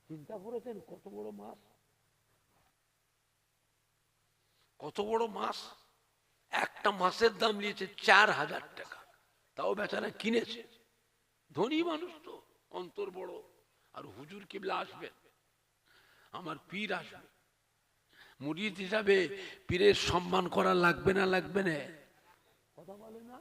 চিন্তা করেছেন কত বড় মাছ, কত বড় মাছ, একটা মাছের দাম নিয়েছে 4000 টাকা। তাও বেচারা কিনেছে, ধনী মানুষ তো, অন্তর বড়। আর হুজুর কিবলা আসবেন, আমার পীর আসবে, মুরিদ হিসাবে পীরের সম্মান করা লাগবে না? লাগবে না? কথা বলে না?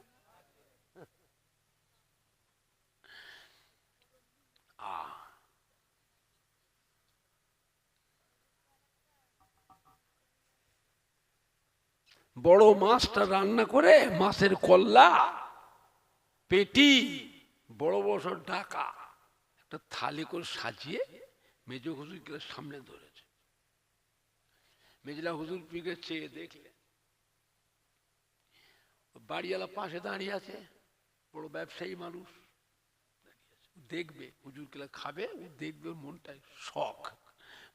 বড় মাছটা রান্না করে, মাছের কল্লা, পেটি, বড় বড় ঢাকা, একটা থালি করে সাজিয়ে মেজ হুজুর সামনে ধরেছে। মেজলা হুজুর পীরকে চেয়ে দেখলেন, বাড়িওয়ালা পাশে দাঁড়িয়ে আছে, বড় ব্যবসায়ী মানুষ, দেখবে হুজুর কেলা খাবে, ও দেখবে, মনটা শখ,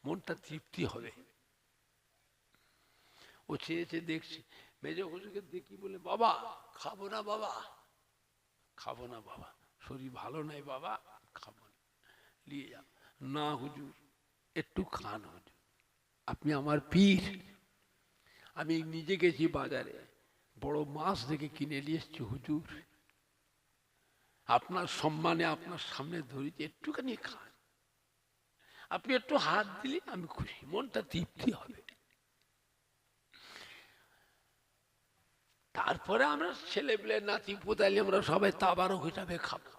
মনটা তৃপ্তি হবে। ও চেয়েছে, দেখছে, মেজ হুজুরকে দেখি বলে, বাবা খাবো না বাবা, খাবো না বাবা, শরীর ভালো নাই বাবা, খাবো না, নিয়ে যাও। না হুজুর, একটু খান হুজুর, আপনি আমার পীর, আমি নিজে গেছি বাজারে, বড় মাছ দেখে কিনে নিয়ে এসছি হুজুর, আপনার সম্মানে আপনার সামনে ধরেছি, একটুখানি খান, আপনি একটু হাত দিলে আমি খুশি, মনটা তৃপ্তি হবে। তারপরে আমরা ছেলে পেলে, নাতি পোতালি, আমরা সবাই তাবারক হিসাবে খাবো।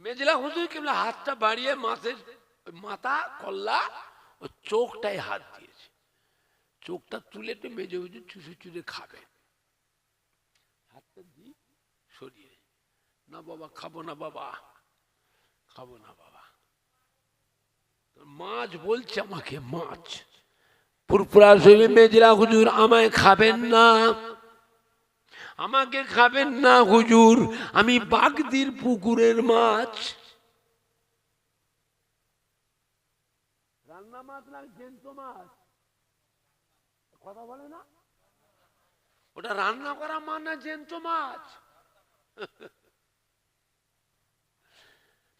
মেজলা হুজুর কেবল হাতটা বাড়িয়ে মাছের মাথা, কল্লা, ও চোখটায় হাত দিয়েছে, চোখটা তুলে একটু মেজে হুজুর চুষে চুষে খাবে, হাতটা দিয়ে সরিয়ে, না বাবা খাবো না বাবা, খাবো না বাবা। মাছ বলছে আমাকে, মাছ, পুরপুরা শরীর, মেজলা হুজুর আমায় খাবেন না, আমাকে খাবেন না হুজুর, আমি বাগদির পুকুরের মাছ। রান্না মাছ না জ্যান্ত মাছ, কথা বলে না? ওটা রান্না করা মাছ না জ্যান্ত মাছ?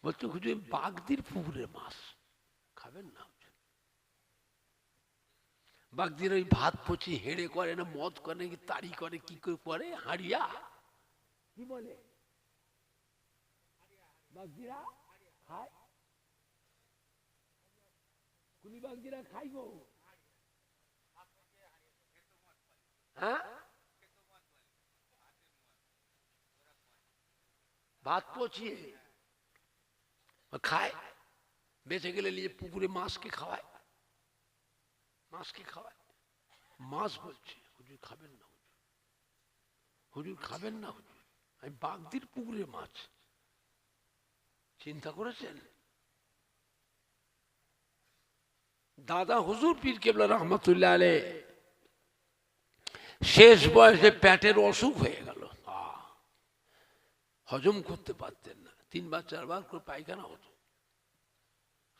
বলছে হুজুর বাগদির পুকুরের মাছ, খাবেন না? বাগদির ওই ভাত পচি হেড়ে করে না, মদ করে নাকি, তাড়ি করে, কি করে হাড়িয়া, কি বলে বাগদিরা খায়, কুলি বাগদিরা খাই গো। হ্যাঁ, ভাত পচিয়ে খায়, বেঁচে গেলে নিয়ে পুকুরে মাছকে খাওয়ায়। মাছকে খাওয়ায়। মাছ বলছে হুজুর খাবেন না, হুজুর খাবেন না হুজুর, আমি বাগদির পুকুরের মাছ। চিন্তা করেছেন? দাদা হুজুর পীর কেবলা রহমতুল্লাহ আলাইহ শেষ বয়সে পেটের অসুখ হয়ে গেল, হজম করতে পারতেন না, 3-4 করে পায়খানা হতো,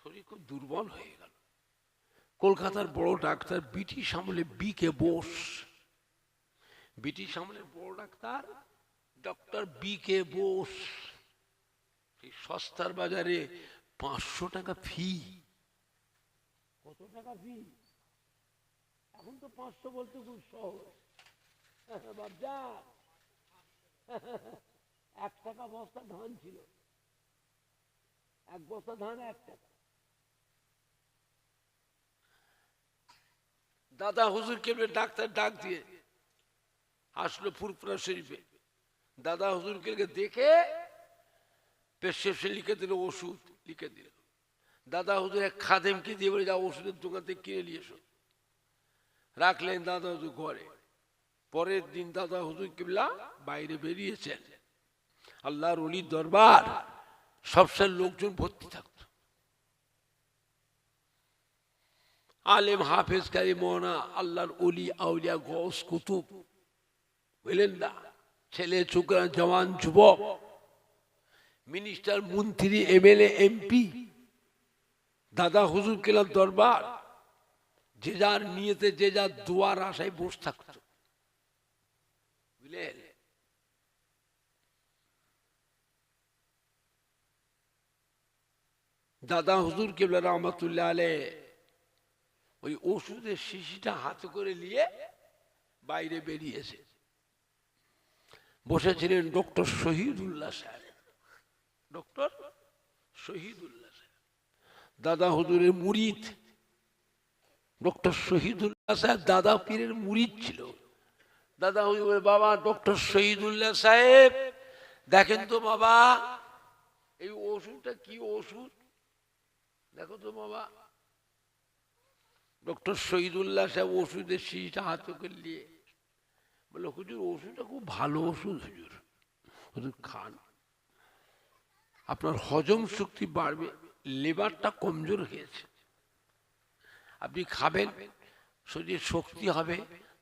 শরীর খুব দুর্বল হয়ে গেল। কলকাতার বড় ডাক্তার ব্রিটিশ আমলে B.K. বোস, ব্রিটিশ আমলের বড় ডাক্তার ডক্টর B.K. বোস, এই সস্তার বাজারে 500 টাকা ফি। কত টাকা ফি? এখন তো 500 বলতে খুব সহজ। বাবজা 1 টাকা বস্তা ধান ছিল, 1 বস্তা ধান 1 টাকা। দাদা হুজুরকে ডাক্তার ডাক দিয়ে আসলো ফুরফুরা শরীফে। দাদা হুজুরকে দেখে প্রেসক্রিপশন লিখে দিল, ওষুধ লিখে দিল। দাদা হুজুর এক খাদেমকে দিয়ে বলে, যা ওষুধের দোকান থেকে কিনে নিয়ে এসো। রাখলেন দাদা হুজুর ঘরে। পরের দিন দাদা হুজুর কিবলা বাইরে বেরিয়েছেন। আল্লাহর ওলির দরবার, সবসময় লোকজন ভর্তি থাকত। আলেম হাফেজ কারি মোনা, আল্লাহর ওলি আউলিয়া গৌস কুতুব, বুঝলেন না, ছেলে ছোকরা জওয়ান যুবক, মিনিস্টার মন্ত্রী MLA MP, দাদা হুজুর কেলার দরবার, যে যার নিয়েতে যে যার দোয়ার আশায় বসে থাকত, বুঝলেন। দাদা হুজুর কেবলা রহমতুল্লাহ আলাইহ ওই ওষুধের শিশিটা হাতে করে নিয়ে বাইরে বেরিয়েছে। বসেছিলেন ডক্টর শহীদুল্লাহ সাহেব, ডক্টর শহীদুল্লাহ সাহেব দাদা হুজুরের মুরিদ। ডক্টর শহীদুল্লাহ সাহেব দাদা পীরের মুরিদ ছিল। দাদা হুজুর, বাবা ডক্টর শহীদুল্লাহ সাহেব দেখেন তো বাবা, এই ওষুধটা কি ওষুধ দেখো তো বাবা। ডক্টর শহীদুল্লাহ সাহেব ওষুধের শিশিটা হাতে করে নিয়ে বলে, হুজুর ওষুধটা খুব ভালো ওষুধ, হুজুর হুজুর খান, আপনার হজম শক্তি বাড়বে, লিভারটা কমজোর হয়েছে, আপনি খাবেন, শরীরে শক্তি হবে,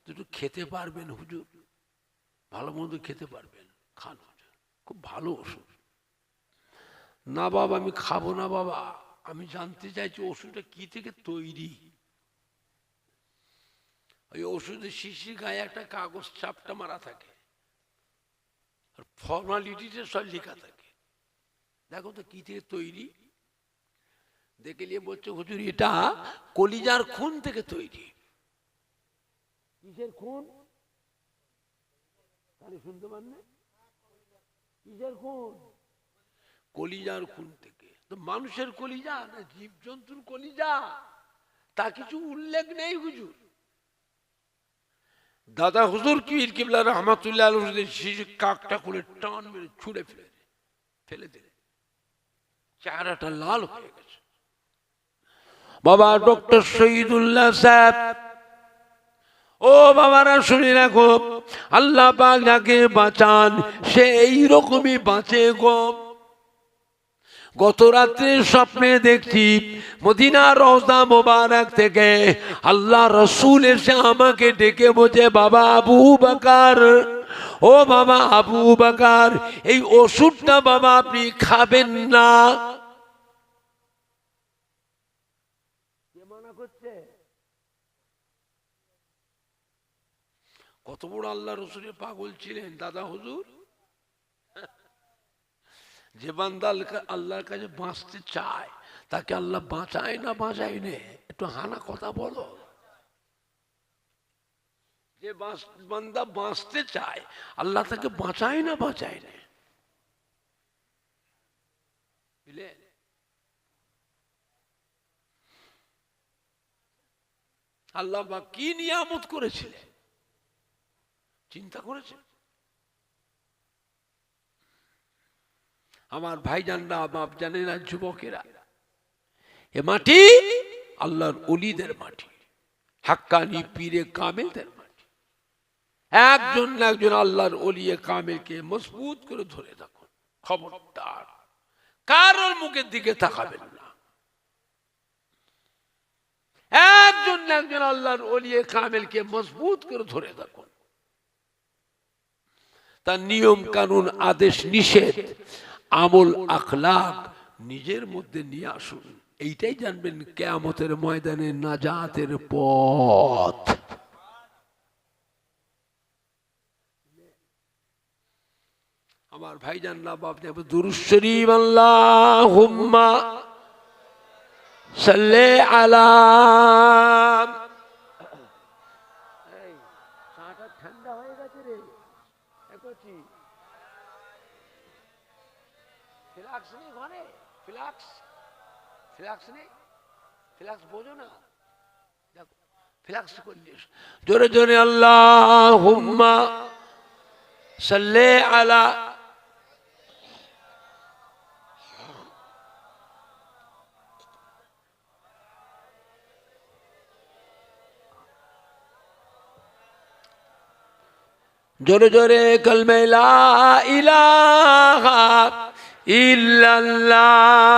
দুটো খেতে পারবেন হুজুর, ভালো মন্দ খেতে পারবেন, খান হুজুর, খুব ভালো ওষুধ। না বাবা আমি খাবো না বাবা, আমি জানতে চাইছি ওষুধটা কি থেকে তৈরি। ওই ওষুধের শিশির গায়ে একটা কাগজ চাপটা মারা থাকে, আর ফর্মালিটিতে সব লেখা থাকে, দেখো তো কি থেকে তৈরি। দেখে নিয়ে বলছে, হুজুর এটা কলিজার খুন থেকে তৈরি। কিসের খুন? তাহলে শুনতে পারেন, কিসের খুন? কলিজার খুন থেকে। তো মানুষের কলিজা না জীবজন্তুর কলিজা, তা কিছু উল্লেখ নেই হুজুর। দাদা হুজুর পীর কেবলা রহমতুল্লাহ আলাইহি শিশু কাকটা করে টান মেরে ছুঁড়ে ফেলে দিলেন, চেহারাটা লাল হয়ে গেছে। বাবা ডক্টর শহীদুল্লাহ সাহেব, ও বাবারা শুনে রাখো, আল্লাহ পাক যাকে বাঁচান সে এইরকমই বাঁচে গো। গত রাত্রে স্বপ্নে দেখছি মদিনার রওজা মোবারক থেকে আল্লাহ রসুল এসে আমাকে ডেকে বলছে, বাবা আবু বকর, ও বাবা আবু বকর, এই ওষুধটা বাবা আপনি খাবেন না। কে মানা করছে? কত বড় আল্লাহ রসুলের পাগল ছিলেন দাদা হুজুর। যে বান্দা আল্লাহর কাছে বাঁচতে চায় তাকে আল্লাহ বাঁচায় না বাঁচায় নে, একটু হানা কথা বলো। যে বান্দা বাঁচতে চায় আল্লাহ তাকে বাঁচায় না বাঁচায় নে, বুঝলেন। আল্লাহ বা কি নিয়ামত করেছিলেন চিন্তা করেছেন? আমার ভাইজানরা, বাপ জানেরা, যুবকেরা, এ মাটি আল্লাহর ওলিদের মাটি। হাক্কানি পীরে কামেলদের মাটি। একজন না একজন আল্লাহর ওলিয়ে কামেলকে মজবুত করে ধরে রাখুন। খবরদার কারোর মুখের দিকে তাকাবেন না। একজন না একজন আল্লাহর ওলিয়ে কামেলকে মজবুত করে ধরে রাখুন। তার নিয়ম কানুন, আদেশ নিষেধ, আমল আখলাক নিজের মধ্যে নিয়ে আসুন। এইটাই জানবেন কিয়ামতের ময়দানে নাজাতের পথ। আমার ভাইজান না আপনি দুরূদ শরীফ আল্লাহুম্মা সাল্লি আলা। এই চাটা ঠান্ডা হয়ে গেছে রে। একটি ফ্লাক্স নেই ঘরে? ফ্লাক্স ফ্লাক্স নেই? ফ্লাক্স বোঝো না? দেখো ফ্লাক্স করলে জোরে জোরে আল্লাহুম্মা সাল্লি আলা। জোরে জোরে কালমে লা ইলাহা ইল্লাল্লাহ,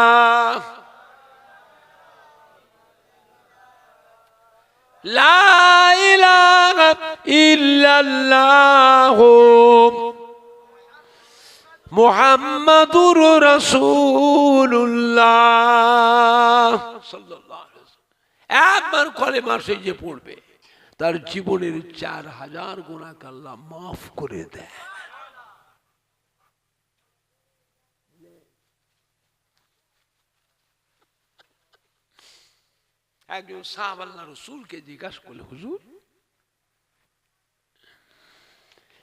লা ইলাহা ইল্লাল্লাহ মুহাম্মাদুর রাসূলুল্লাহ সাল্লাল্লাহু আলাইহি ওয়াসাল্লাম। একবার কলেমা সে যে পড়বে তার জীবনের 4000 গুনাহ আল্লাহ মাফ করে দেয়। একজন সাহাবা আল্লাহ রাসূলকে জিজ্ঞাসা করলে, হুজুর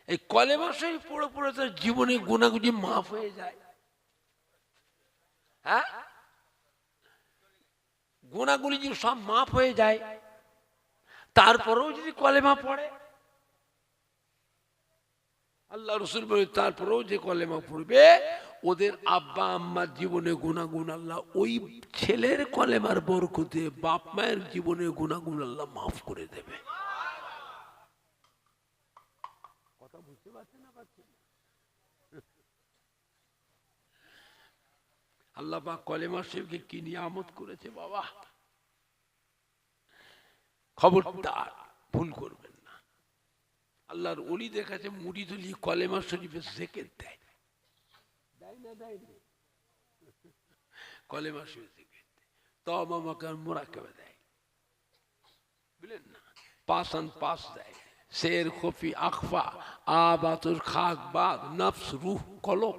এই কলেমা শরীফ পড়ে পড়ে তার জীবনে গুনাহগুলি মাফ হয়ে যায়? হ্যাঁ, গুনাহগুলি যদি সব মাফ হয়ে যায় তারপরেও যদি কলেমা পড়ে? আল্লাহ রাসূল বলে তারপরেও যে কলেমা পড়বে ওদের আব্বা আম্মার জীবনে গুনাহগুন আল্লাহ ওই ছেলের কলেমার বরকতে বাপ মায়ের জীবনে গুনাহগুন আল্লাহ মাফ করে দেবে। কথা বুঝতে পারছেন না? আল্লাহ পাক কলেমা শরীফকে কি নিয়ামত করেছে বাবা। খবরদার ভুল করবেন না। আল্লাহর ওলিদের কাছে মুড়ি তুলি কলেমা শরীফের জিকির দেয়, দেয় না? দেয় না? কলেমা শরীফ জিকির দেয়, তওবা মাকার মুরাকাবা দেয়, বুঝলেন না? পাসান পাস দেয়, শের খফি আখফা আবাতুর খাক বাদ নফস রূহ কলব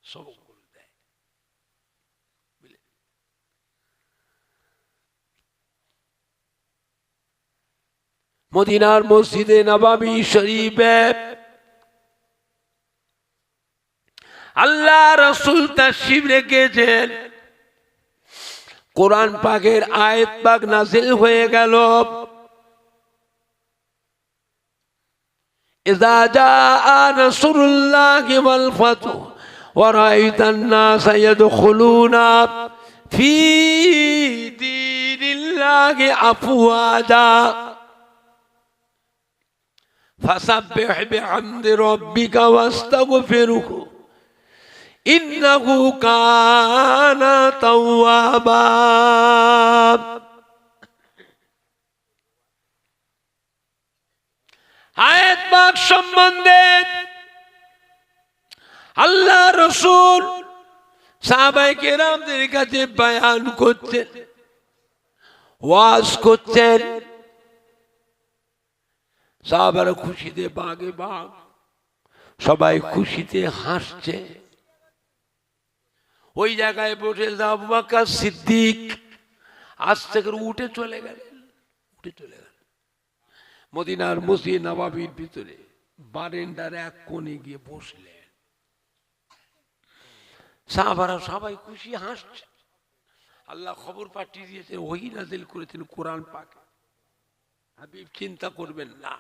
সব দেয়। মদিনার মসজিদে নববী শরীফে আল্লাহ রাসূল তাশরীফ রেখেছেন। কোরআন পাকের আয়াত পাক নাযিল হয়ে গেল। ইযা জাআ নাসরুল্লাহি ওয়াল ফাতহু ওয়া রাআইতান নাসা ইয়াদখুলুনা ফি দীনিল্লাহি আফওয়াজা ফাসাব্বিহ বিহামদি রাব্বিকা ওয়াস্তাগফিরহু ইন্নাহু কানা তাওয়াবা। আয়াত পাক সম্বন্ধে আল্লাহ রাসূল সাহাবায়ে কেরামদের কাছে বয়ান করছেন, ওয়াজ করছেন। সাহাবারা খুশিতে বাগে বাগ, সবাই খুশিতে হাসছে। ওই জায়গায় বসে আবু বকর সিদ্দিক আস্তে করে উঠে চলে গেলেন। মদিনার মসজিদ নববীর ভিতরে বারান্দার এক কোণে গিয়ে বসলেন। সাহাবারা সবাই খুশি হাসছে। আল্লাহ খবর পাঠিয়ে দিয়েছেন, ওহী নাযিল করেছেন কোরআন পাকে। হাবিব চিন্তা করবেন না,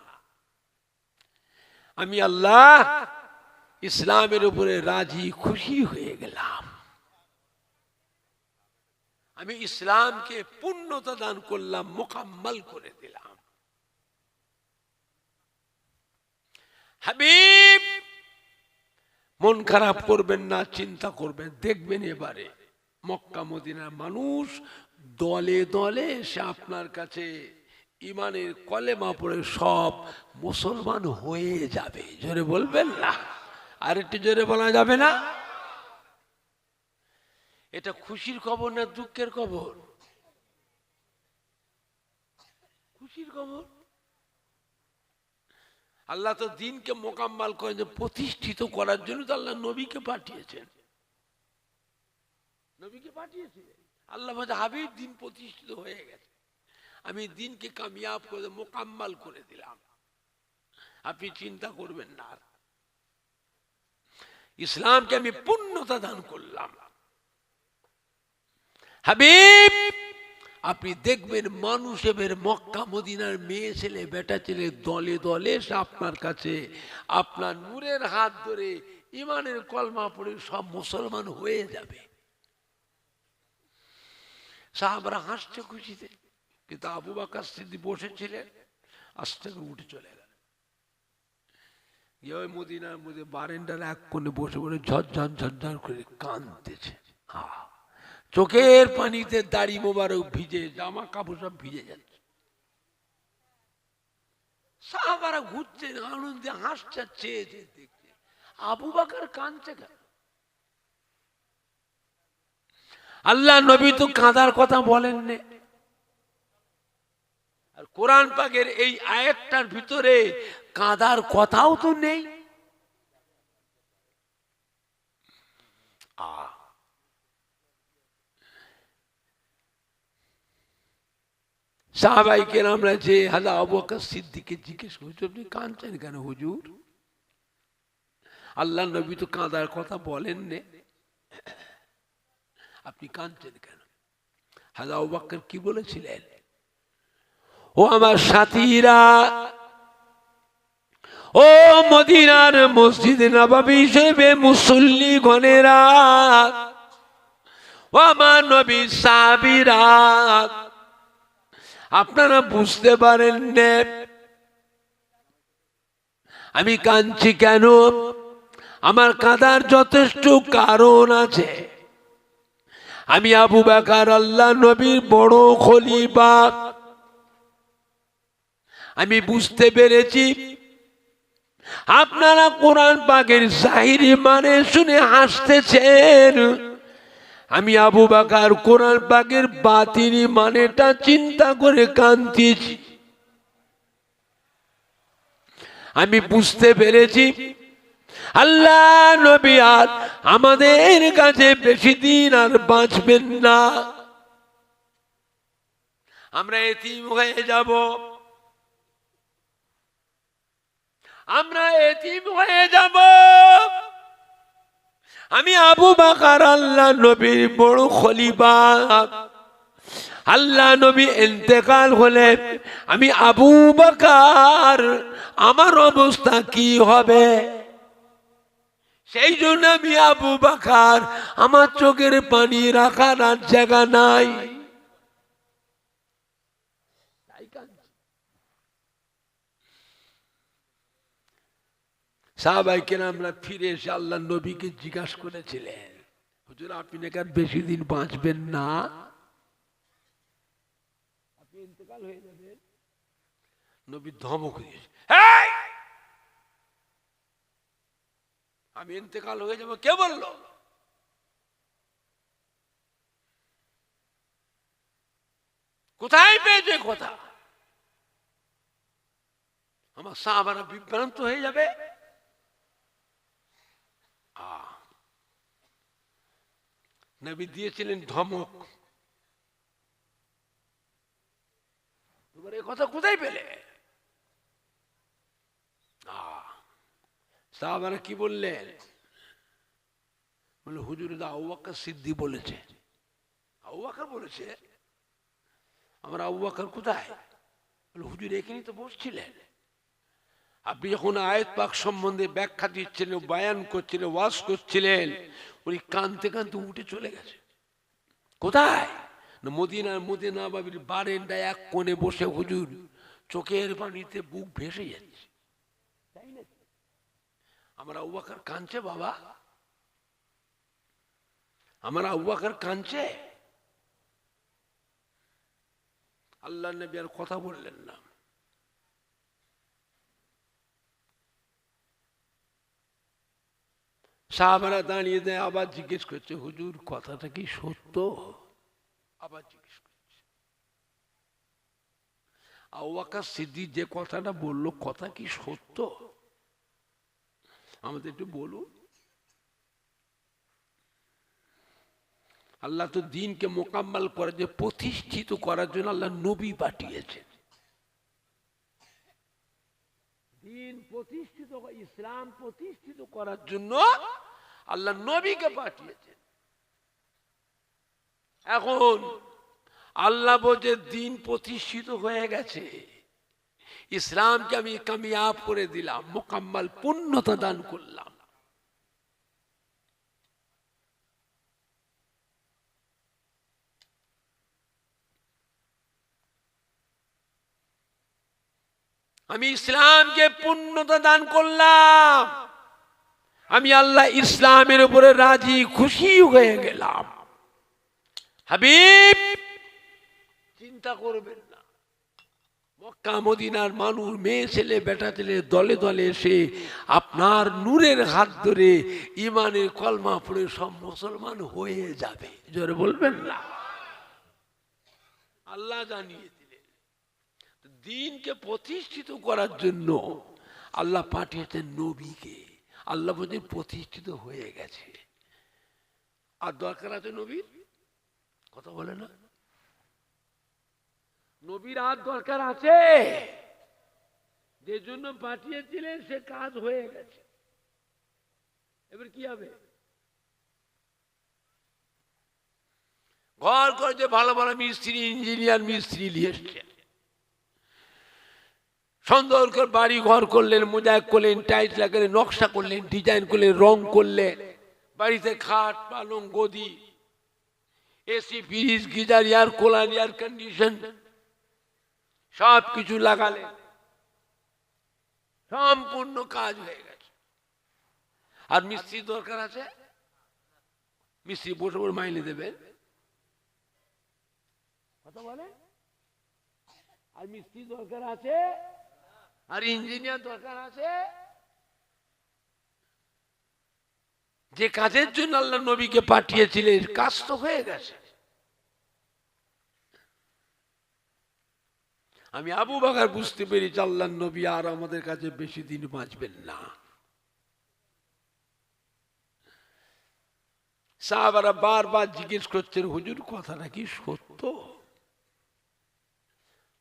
আমি আল্লাহ ইসলামের উপরে রাজি খুশি হয়ে গেলাম। আমি ইসলামকে পূর্ণতা দান করলাম, মোকাম্মল করে দিলাম। হাবিব মন খারাপ করবেন না, চিন্তা করবেন, দেখবেন এবারে মক্কা মদিনার মানুষ দলে দলে এসে আপনার কাছে ইমানের কলেমা পড়ে সব মুসলমান হয়ে যাবে। জোরে বলবেন না? আর একটু জোরে বলা যাবে না? এটা খুশির খবর না দুঃখের খবর? খুশির খবর। আল্লাহ তো দিনকে মোকাম্মাল করে প্রতিষ্ঠিত করার জন্য তো আল্লাহ নবীকে পাঠিয়েছেন। নবীকে পাঠিয়েছিলেন আল্লাহ বলছে, হাবিব দিন প্রতিষ্ঠিত হয়ে গেছে, আমি দিনকে কামিয়াব করে মোকাম্মাল করে দিলাম, আপনি চিন্তা করবেন না। ইসলামকে আমি পূর্ণতা দান করলাম। হাবিব আপনি দেখবেন মানুষ এবার মক্কা মদিনার মেয়ে ছেলে বেটা ছেলে দলে দলে এসে আপনার কাছে আপনার নূরের হাত ধরে ইমানের কলমা পড়ে সব মুসলমান হয়ে যাবে। সাহাবারা হাসছে খুশিতে, কিন্তু আবু বকর সিদ্দিক বসেছিলেন, আস্তে করে উঠে চলে গেল। ওই মদিনার মধ্যে বারান্দার এক কোণে বসে বসে ঝরঝর ঝরঝর করে কাঁদতেছে। চোখের পানিতে দাড়ি মোবারক ভিজে, জামা কাপড় সব ভিজে যাচ্ছে। সাহাবারা ঘুরছে আনন্দে, হাসছে, চেয়ে দেখছে আবু বকর কাঁদছে কেন? আল্লাহ নবী তো কাঁদার কথা বলেন না। আর কোরআন পাকের এই আয়াতটার ভিতরে কাঁদার কথাও তো নেই। সাহাবায়ে কেরামরা যে হযরত আবু বকর সিদ্দিককে জিজ্ঞেস করছে, আপনি কাঁদছেন কেন হুজুর? আল্লাহ নবী তো কাঁদার কথা বলেন না, আপনি কাঁদছেন কেন? হযরত আবু বকর কি বলেছিলেন? ও আমার সাথীরা, ও মদিনার মসজিদ নববী হিসেবে মুসল্লি গণেরা, ও আমার নবী সাহাবীরা, আপনারা বুঝতে পারেন না আমি কাঁদছি কেন? আমার কাঁদার যথেষ্ট কারণ আছে। আমি আবু বকর আল্লাহ নবীর বড় খলিফা। আমি বুঝতে পেরেছি আপনারা কোরআন পাকের জাহিরি মানে শুনে হাসতেছেন, আমি আবু বকর কোরআন পাকের বাতিনি মানেটা চিন্তা করে কাঁদতেছি। আমি বুঝতে পেরেছি আল্লাহ নবী আর আমাদের কাছে বেশি দিন আর বাঁচবেন না, আমরা এতিম হয়ে যাব, আমরা এতিম হয়ে যাব। আমি আবু বকর আল্লাহ নবীর বড় খলিফা, আল্লাহ নবী ইন্তেকাল হলে আমি আবু বকর আমার অবস্থা কি হবে? সেই জন্য আমি আবু বকর আমার চোখের পানি রাখার আর জায়গা নাই। সাহাবায়ে কেরামরা ফিরে এসে আল্লাহ নবীকে জিজ্ঞাসা করেছিলেন, হুজুর আপনি নাকি আর বেশি দিন বাঁচবেন না, আপনি ইন্তেকাল হয়ে যাবেন। নবী ধমক দিয়েছে, আমি ইন্তেকাল হয়ে যাব কে বললো? কোথায় পেয়েছে কথা? আমার সাহাবারা বিভ্রান্ত হয়ে যাবে। নবী দিয়েছিলেন ধমক, তোমার এই কথা কোথায় পেলে? সাহাবারা কি বললেন? বলে হুজুর আবু বকর সিদ্দিক বলেছে। আবু বকর বলেছে? আমার আবু বকর কোথায়? বলে হুজুর এখানেই তো বসছিলেন, আপনি যখন আয়াত পাক সম্বন্ধে ব্যাখ্যা দিচ্ছিলেন, বয়ান করছিলেন, ওয়াজ করছিলেন, উনি কাঁদতে কাঁদতে উঠে চলে গেছে। কোথায়? মদিনার মধ্যে নববীর বারান্দায় এক কোণে বসে হুজুর চোখের পানিতে বুক ভেসে যাচ্ছে। তাই না? আমার আবু বকর কাঁদছে, বাবা আমার আবু বকর কাঁদছে। আল্লাহ নবী আর কথা বললেন না। সাহাবারা দাঁড়িয়ে দেয়, আবার জিজ্ঞেস করছে, হুজুর কথাটা কি সত্য? আবার জিজ্ঞেস করছে। আবু বকর সিদ্দিক যে কথাটা বললো, কথা কি সত্য? আমাদের একটু বলুন। আল্লাহ তো দিনকে মোকাম্মল করে যে প্রতিষ্ঠিত করার জন্য আল্লাহ নবী পাঠিয়েছেন। দিন প্রতিষ্ঠিত, ইসলাম প্রতিষ্ঠিত করার জন্য আল্লাহ নবীকে পাঠিয়েছেন। এখন আল্লাহ বলছে দিন প্রতিষ্ঠিত হয়ে গেছে, ইসলামকে আমি কামিয়াব করে দিলাম, মোকাম্মল পূর্ণতা দান করলাম। আমি ইসলামকে পূর্ণতা দান করলাম, আমি আল্লাহ ইসলামের উপরে রাজি খুশি হয়ে গেলাম। হাবিব চিন্তা করবেন না, মক্কা মদিনার মানুষ, মেয়ে ছেলে বেটা ছেলে দলে দলে এসে আপনার নূরের হাত ধরে ইমানের কলমা পড়ে সব মুসলমান হয়ে যাবে। জোরে বলবেন না? আল্লাহ জানিয়ে দিলেন দিনকে প্রতিষ্ঠিত করার জন্য আল্লাহ পাঠিয়েছেন নবীকে। আল্লাহ বলছেন প্রতিষ্ঠিত হয়ে গেছে, আর দরকার আছে নবীর? কথা বলে না? নবীর আর দরকার আছে? যে জন্য পাঠিয়েছিলেন সে কাজ হয়ে গেছে, এবার কি হবে? ঘর করে যে ভালো ভালো মিস্ত্রি, ইঞ্জিনিয়ার মিস্ত্রি নিয়ে এসছে, সুন্দর করে বাড়ি ঘর করলেন, মোজাইক করলেন, টাইলস লাগালেন, নকশা করলেন, ডিজাইন করলেন, রং করলেন, বাড়িতে খাট পালং গদি, AC fridge geyser air cooler air condition সব কিছু লাগালেন, সম্পূর্ণ কাজ হয়ে গেছে। আর মিস্ত্রি দরকার আছে? মিস্ত্রি বসে বসে মাইনে দেবেন? কথা বলে? আর মিস্ত্রি দরকার আছে? আর ইঞ্জিনিয়ার দরকার আছে? যে কাজের জন্য আল্লাহ নবীকে পাঠিয়েছিলেন কাজ তো হয়ে গেছে। আমি আবু বকর বুঝতে পেরেছি আল্লাহ নবী আর আমাদের কাছে বেশি দিন বাঁচবেন না। সাহাবারা বারবার জিজ্ঞেস করছেন, হুজুর কথাটা কি সত্য?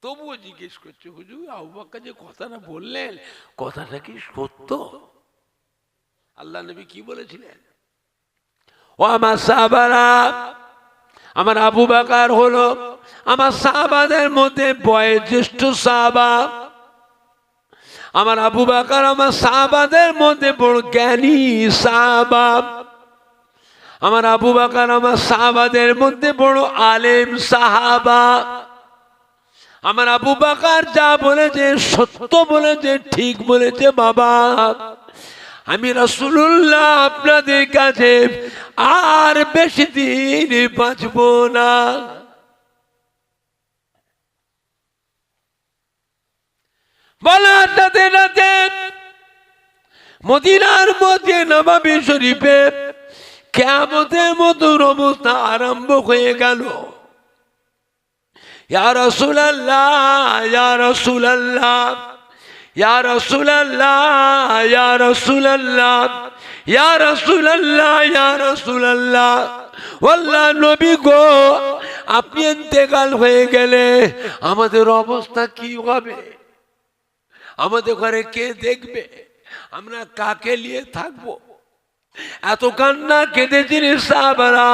তবুও জিজ্ঞেস করছে, হুজুর আবু বকর যে কথাটা বললেন কথাটা কি সত্য? আল্লাহ নবী কি বলেছিলেন? ও আমার সাহাবারা, আমার আবু বকর হলো আমার সাহাবাদের মধ্যে বয়োজ্যেষ্ঠ সাহাবা। আমার আবু বকর আমার সাহাবাদের মধ্যে বড় জ্ঞানী সাহাবা। আমার আবু বকর আমার সাহাবাদের মধ্যে বড় আলেম সাহাবা। আমার আবু বকর যা বলেছে সত্য বলেছে, ঠিক বলেছে। বাবা আমি রাসূলুল্লাহ আপনাদের কাছে আর বেশি দিন বাঁচব না। বলার সাথে সাথে মদিনার মধ্যে নববী শরীফে কিয়ামতের মতো অবস্থা আরম্ভ হয়ে গেল। ইয়া রাসূলুল্লাহ, ইয়া রাসূলুল্লাহ, ইয়া রাসূলুল্লাহ, ইয়া রাসূলুল্লাহ, ইয়া রাসূলুল্লাহ, ইয়া রাসূলুল্লাহ। আল্লাহ নবী গো, আপনি ইন্তেকাল হয়ে গেলে আমাদের অবস্থা কি হবে? আমাদের ঘরে কে দেখবে? আমরা কাকে নিয়ে থাকবো? এত কান্না কেঁদেছিলেন সাহাবারা।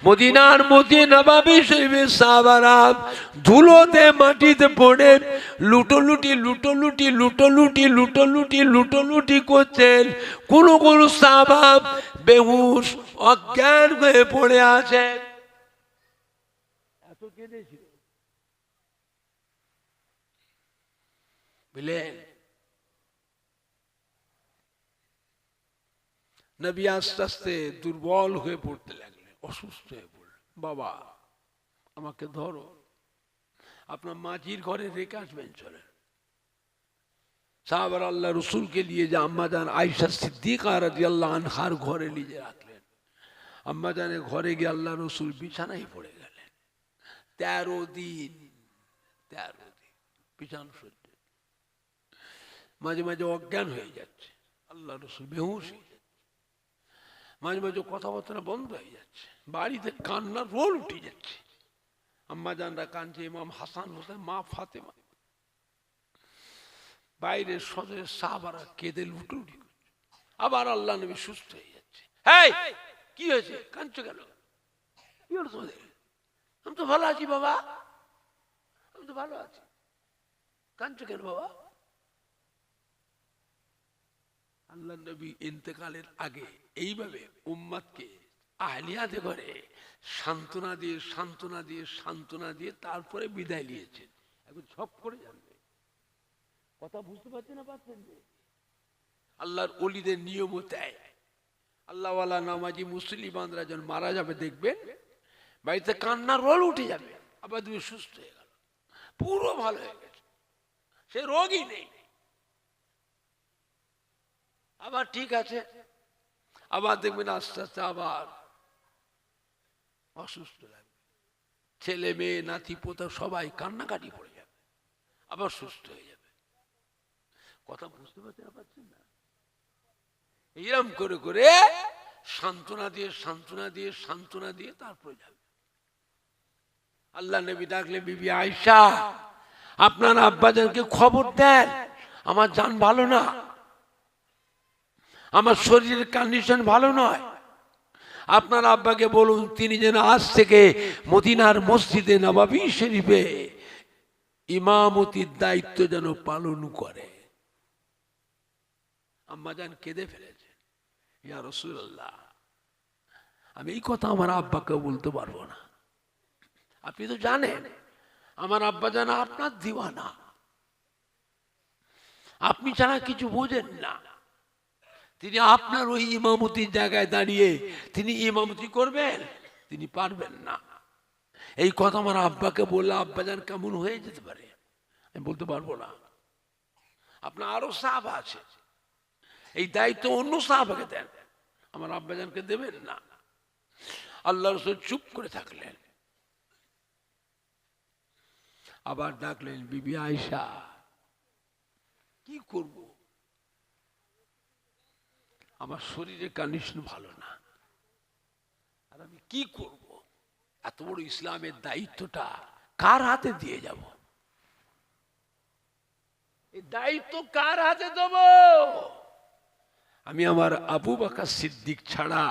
মদিনার মধ্যে নববী শরীফের সাহাবারা ধুলোতে মাটিতে পড়ে লুটোলুটি লুটোলুটি লুটোলুটি লুটোলুটি লুটোলুটি করছেন। কোন কোন সাহাবা বেহুশ অজ্ঞান হয়ে পড়ে আছে। এত কেঁদেছিল, বুঝলেন? নবী আস্তে আস্তে দুর্বল হয়ে পড়তে লাগলেন, অসুস্থ হয়ে পড়লেন। বাবা আমাকে ধরো, আপনার মাঝির ঘরে রেখে আসবেন, চলে। সাহাবার আল্লাহ রসুলকে নিয়ে যে আম্মাজান আয়েশা সিদ্দিকা রাদিয়াল্লাহু আনহার ঘরে নিয়ে রাখলেন। আম্মাজানের ঘরে গিয়ে আল্লাহ রসুল বিছানায় পড়ে গেলেন। 13 দিন বিছানা সহ্য, মাঝে মাঝে অজ্ঞান হয়ে যাচ্ছে, আল্লাহ রসুল বেহুশ হয়ে যাচ্ছে, মাঝে মাঝে কথাবার্তা বন্ধ হয়ে যাচ্ছে, বাড়িতে কান্নার রোল উঠে যাচ্ছে। আম্মাজানরা কাঁদছে, ইমাম হাসান হোসেন, মা ফাতেমা, বাইরের সদরের সাহাবারা কেঁদে লুটুলুটি করছে। আবার আল্লাহ নবী সুস্থ হয়ে যাচ্ছে। হেই, কি হয়েছে, কাঁদছো কেন? কি হলো তোমাদের? আমি তো ভালো আছি বাবা, আমি তো ভালো আছি, কাঁদছো কেন বাবা? আল্লাহ নবী ইন্তেকালের আগে এইভাবে উম্মতকে আহলিয়াতে করে সান্ত্বনা দিয়ে সান্ত্বনা দিয়ে সান্ত্বনা দিয়ে তারপরে বিদায় নিয়েছেন। এখন সব করে জানবে, কথা বুঝতে পারছেন না? পারছেন? আল্লাহর ওলিদের নিয়মও তাই। আল্লাহওয়ালা নামাজি মুসলিমানরা যখন মারা যাবে দেখবেন বাড়িতে কান্নার রোল উঠে যাবে, আবার তুমি সুস্থ হয়ে গেল, পুরো ভালো হয়ে গেছে, সে রোগই নেই, আবার ঠিক আছে। আবার দেখবেন আস্তে আস্তে আবার অসুস্থ লাগবে, ছেলে মেয়ে নাতি পোতা সবাই কান্নাকাটি পড়ে যাবে, আবার সুস্থ হয়ে যাবে। কথা বুঝতে পারছেন না? এইরকম করে করে সান্ত্বনা দিয়ে সান্ত্বনা দিয়ে সান্ত্বনা দিয়ে তারপরে যাবে। আল্লাহ নবী ডাকলে, বিবি আয়েশা আপনার আব্বাজানকে খবর দেন, আমার জান ভালো না, আমার শরীরের কন্ডিশন ভালো নয়, আপনার আব্বাকে বলুন তিনি যেন আজ থেকে মদিনার মসজিদে নববী শরীফে ইমামতির দায়িত্ব যেন পালন করে। আম্মাজান কেঁদে ফেলেছে, ইয়া রাসূলুল্লাহ আমি এই কথা আমার আব্বাকে বলতে পারবো না, আপনি তো জানেন আমার আব্বাজান আপনার দিওয়ানা, আপনি ছাড়া কিছু বোঝেন না, তিনি আপনার ওই ইমামতির জায়গায় দাঁড়িয়ে তিনি ইমামতি করবেন, তিনি পারবেন না। এই কথা আমার আব্বাকে বললে আব্বাজান কেমন হয়ে যেতে পারে আমি বলতে পারবো না। আপনার আরো সাহাবা আছে, এই দায়িত্ব অন্য সাহাবাকে দেন, আমার আব্বাজানকে দেবেন না। আল্লাহ রাসূল চুপ করে থাকলেন। আবার ডাকলেন, বিবি আয়েশা কি করব, আমার শরীরের কন্ডিশন ভালো না, আর আমি কি করব, এত বড় ইসলামের দায়িত্বটা কার হাতে দিয়ে যাব, এই দায়িত্ব কার হাতে দেব? আমি আমার আবু বকর সিদ্দিক ছাড়া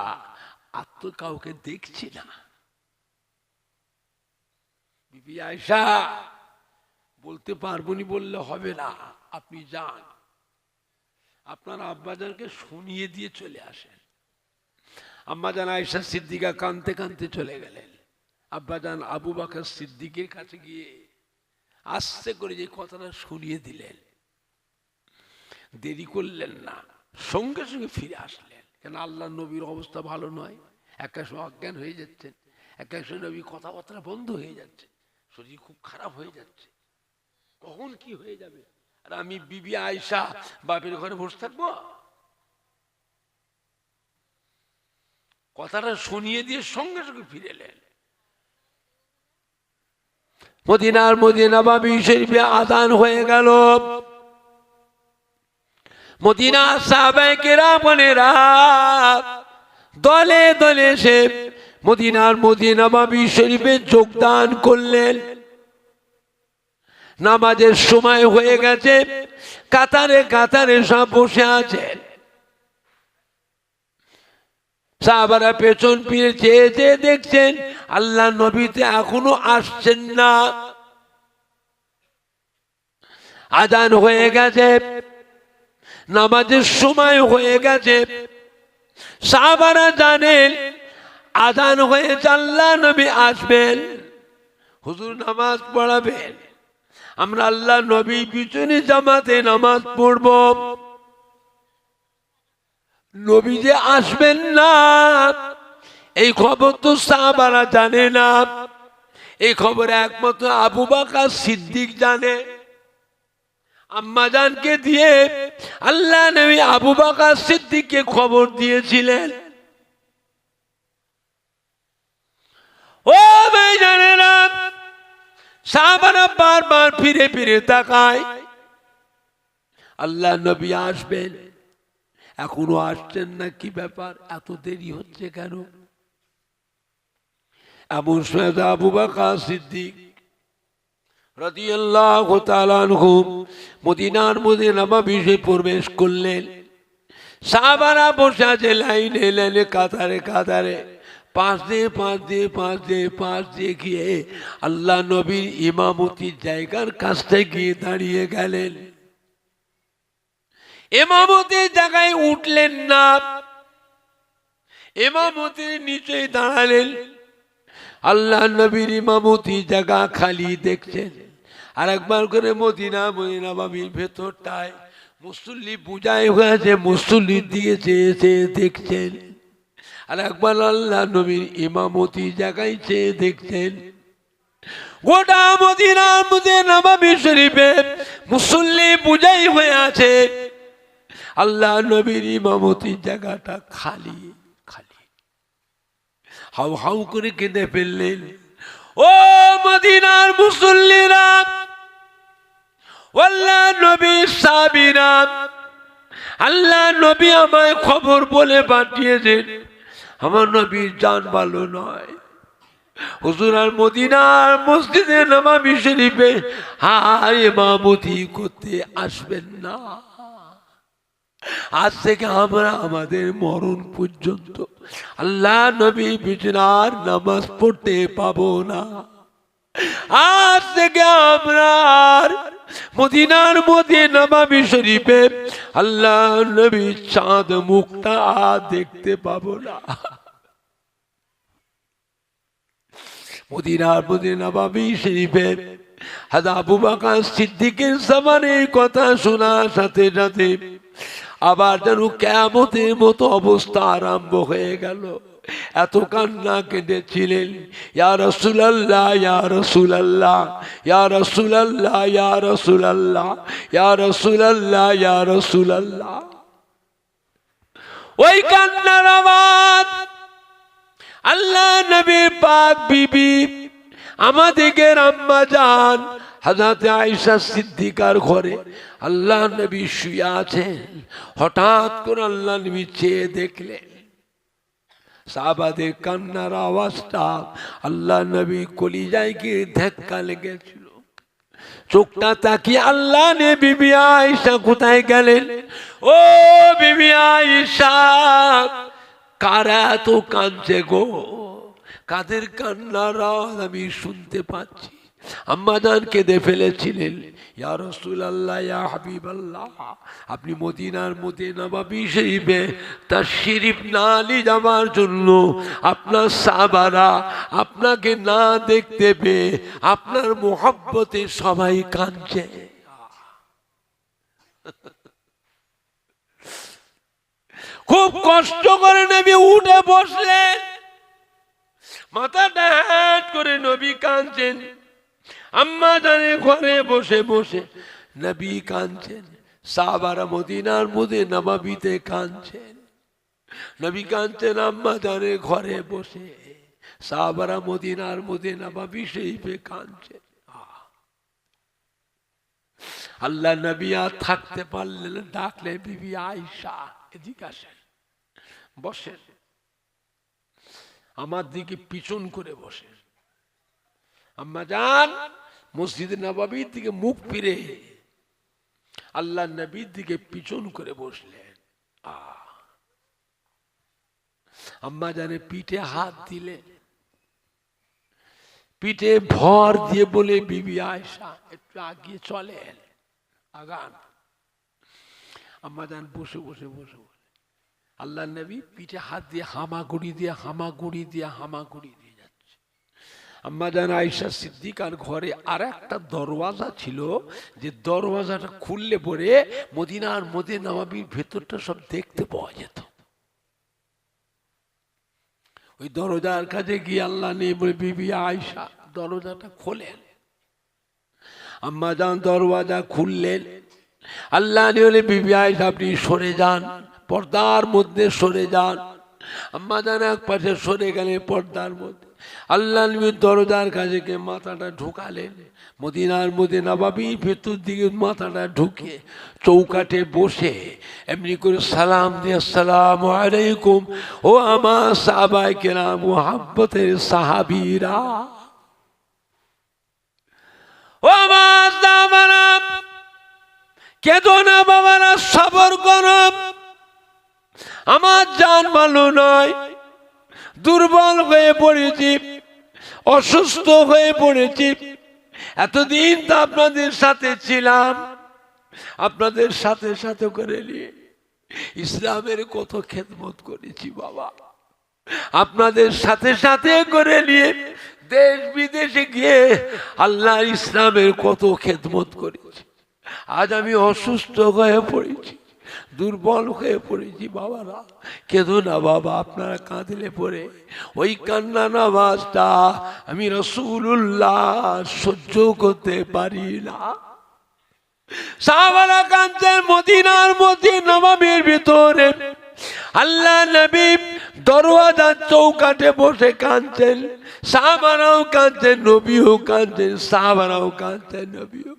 আর তো কাউকে দেখছি না। বিবি আয়েশা বলতে পারবো নি বললে হবে না, আপনি যান, আপনার আব্বাজানকে শুনিয়ে দিয়ে চলে আসেন। আম্মাজান আয়েশা সিদ্দিকা কাঁদতে কাঁদতে চলে গেলেন। আব্বাজান আবু বকর সিদ্দিকের কাছে গিয়ে আস্তে করে যে কথাটা শুনিয়ে দিলেন, দেরি করলেন না, সঙ্গে সঙ্গে ফিরে আসলেন। কেন আল্লাহ নবীর অবস্থা ভালো নয়, একা সময় অজ্ঞান হয়ে যাচ্ছেন, একা সময় নবী কথাবার্তা বন্ধ হয়ে যাচ্ছে, শরীর খুব খারাপ হয়ে যাচ্ছে, কখন কি হয়ে যাবে। আর আমি বিবি আয়েশা বাপের ঘরে বসে থাকবো? কথাটা শুনিয়ে দিয়ে সঙ্গে সঙ্গে ফিরে এলেন। মদিনার মসজিদে নববী শরীফে আযান হয়ে গেল। মদিনার সাহাবায়ে কেরামেরা দলে দলে এসে মদিনার মসজিদে নববী শরীফে যোগদান করলেন। নামাজের সময় হয়ে গেছে, কাতারে কাতারে সব বসে আছেন। সাহাবারা পেছন ফিরে চেয়ে চেয়ে দেখছেন আল্লাহ নবীতে এখনো আসছেন না। আযান হয়ে গেছে, নামাজের সময় হয়ে গেছে, সাহাবারা জানেন আযান হয়ে আল্লাহ নবী আসবেন। হুজুর নামাজ পড়াবেন, আমরা আল্লাহ নবী পিছনে জামাতে নামাজ পড়ব। নবী যে আসবেন না এই খবর তো সাহাবারা জানে না। এই খবর একমাত্র আবু বকর সিদ্দিক জানে। আম্মাজানকে দিয়ে আল্লাহ নবী আবু বকর সিদ্দিককে খবর দিয়েছিলেন। ও ভাই জানে না, সাহাবারা বারবার ফিরে ফিরে তাকায়, আল্লাহ নবী আসবেন, এখনো আসছেন না, কি ব্যাপার, এত দেরি হচ্ছে কেন? এমন সময় আবু বকর সিদ্দিক রাদিয়াল্লাহু তাআলা আনহু মদিনার মধ্যে নববীতে প্রবেশ করলেন। সাহাবারা বসে আছে লাইনে লাইনে, কাতারে কাতারে, পাঁচ দিয়ে গিয়ে আল্লাহ নবীর ইমামতির জায়গার কাছে গিয়ে দাঁড়িয়ে গেলেন। ইমামতির জায়গায় উঠলেন না, ইমামতির নিচে দাঁড়ালেন। আল্লাহ নবীর ইমামতি জায়গা খালি দেখছেন। আর একবার করে মদিনা নববীর ভেতরটায় মুসল্লি বুঝাই হয়েছে, মুসল্লির দিকে চেয়ে চেয়ে দেখছেন। আর একবার আল্লাহ নবীর ইমামতি জায়গায় চেয়ে দেখছেন। গোটা মদিনার মধ্যে নববী শরীফে মুসল্লি বুঝাই হয়ে আছে, আল্লাহ নবীর ইমামতি জায়গাটা খালি খালি। হাউ হাউ করে কেঁদে ফেললেন। ও মদিনার মুসল্লিরা, আল্লাহ নবীর সাহাবীরা, আল্লাহ নবী আমায় খবর বলে পাঠিয়েছেন আমার নবীর জান ভালো নয়। হুজুর আর মদিনার মসজিদে নববী শরীফে ইমামতি করতে আসবেন না। আজ থেকে আমরা আমাদের মরণ পর্যন্ত আল্লাহ নবী বিছানার নামাজ পড়তে পাবো না। আজ থেকে আমরা মদিনার মধ্যে নববী শরীফে আল্লাহ নবী চাঁদ মুখটা দেখতে পাবো না। মদিনার মধ্যে নববী শরীফে হযরত আবু বকর সিদ্দিকের জবানের কথা শোনার সাথে সাথে আবার যেন কিয়ামতের মতো অবস্থা আরম্ভ হয়ে গেল। এত কান্না কেঁদেছিলেন, ইয়া রাসূলুল্লাহ, ইয়া রাসূলুল্লাহ, ইয়া রাসূলুল্লাহ, ইয়া রাসূলুল্লাহ, ইয়া রাসূলুল্লাহ, ইয়া রাসূলুল্লাহ। ওই কান্নার আওয়াজ আল্লাহ নবীর পাক বিবি আমাদের আম্মা জান হযরত আয়েশা সিদ্দিকার ঘরে আল্লাহ নবী শুয়ে আছেন। হঠাৎ করে আল্লাহ নবী চেয়ে দেখলেন, সাহাবাদের কান্নার আওয়াজটা আল্লাহ নবী কলিজায় গিয়ে ধাক্কা লেগেছিল। চোখটা তাকিয়ে আল্লাহ নে বিবি আয়েশা কোথায় গেলেন? ও বিবি আয়েশা, কারা তো কাঁদছে গো, কাদের কান্নার আওয়াজ আমি শুনতে পাচ্ছি। আম্মা জান কেঁদে ফেলেছিলেন, ইয়া রাসূলুল্লাহ, ইয়া হাবিবাল্লাহ, আপনি মদিনার মধ্যে নববী শরীফে তাশরীফ না নিয়ে যাওয়ার জন্য আপনার সাহাবারা আপনাকে না দেখতে পেয়ে আপনার মোহব্বতে সবাই কাঁদছে। খুব কষ্ট করে নবী উঠে বসলেন, মাথাটা হ্যাট করে নবী কাঁদছেন। আম্মা জানের ঘরে বসে বসে নবী কাঁদছেন, সাহাবারা মদিনার মধ্যে নববীতে কাঁদছেন। নবী কাঁদছেন আম্মা জানের ঘরে বসে, সাহাবারা মদিনার মধ্যে নববী শরীফে কাঁদছেন। আল্লাহ নবী আর থাকতে পারলেন, ডাকলে বিবি আয়েশা এদিকে আসেন, বসেন, আমার দিকে পিছন করে বসেন। আম্মা জান মসজিদে নববীর দিকে মুখ ফিরে আল্লাহ নবীর দিকে পিছন করে বসলেন। আম্মা জানে পিঠে হাত দিলেন, পিঠে ভর দিয়ে বলে, বিবি আয়েশা একটু আগিয়ে চলেন, আগান। আম্মা জান বসে বসে বসে বসে আল্লাহ নবী পিঠে হাত দিয়ে হামাগুড়ি দিয়ে হামাগুড়ি দিয়ে হামাগুড়ি দিয়ে যাচ্ছে। আম্মা জান আয়েশা সিদ্দিকার ঘরে আর একটা দরওয়াজা ছিল, যে দরওয়াজাটা খুললে পরে মদিনার মধ্যে নববীর ভেতরটা সব দেখতে পাওয়া যেত। ওই দরজার কাছে গিয়ে আল্লাহ নিয়ে বলে, বিবি আয়েশা দরজাটা খোলেন। আম্মা জান দরওয়াজা খুললেন। আল্লাহ নিয়ে বলে, বিবি আয়েশা আপনি সরে যান, পর্দার মধ্যে সরে যান। আম্মা জান এক পাশে সরে গেলেন পর্দার মধ্যে। আল্লাহ নবী দরজার কাছে গিয়ে মাথাটা ঢুকালেন। মদিনার মধ্যে নববীর ভেতর দিকে মাথাটা ঢুকিয়ে চৌকাঠে বসে এমনি করে সালাম দিয়ে, আসসালামু আলাইকুম ও আমার সাহাবায়ে কেরাম, মুহাব্বতের সাহাবীরা, ও আমার দামারা, কেঁদো না বাবারা, সবর করো। আমার জান ভালো নয়, দুর্বল হয়ে পড়েছি, অসুস্থ হয়ে পড়েছি। এতদিন তো আপনাদের সাথে ছিলাম, আপনাদের সাথে সাথে করে নিয়ে ইসলামের কত খেদমত করেছি বাবা, আপনাদের সাথে সাথে করে নিয়ে দেশ বিদেশে গিয়ে আল্লাহ ইসলামের কত খেদমত করেছি। আজ আমি অসুস্থ হয়ে পড়েছি, দুর্বল হয়ে পড়েছি। বাবারা কেঁদো না বাবা, আপনারা কাঁদলে পরে ওই কান্না নামাজটা আমি রাসূলুল্লাহ সহ্য করতে পারি না। সাহাবারা কাঁদছেন মদিনার মধ্যে নববীর ভিতরে। আল্লাহ নবী দরওয়াজার চৌকাঠে বসে কাঁদছেন, সাহাবারাও কাঁদছেন, নবীও কাঁদছেন, সাহাবারাও কাঁদছেন, নবীও।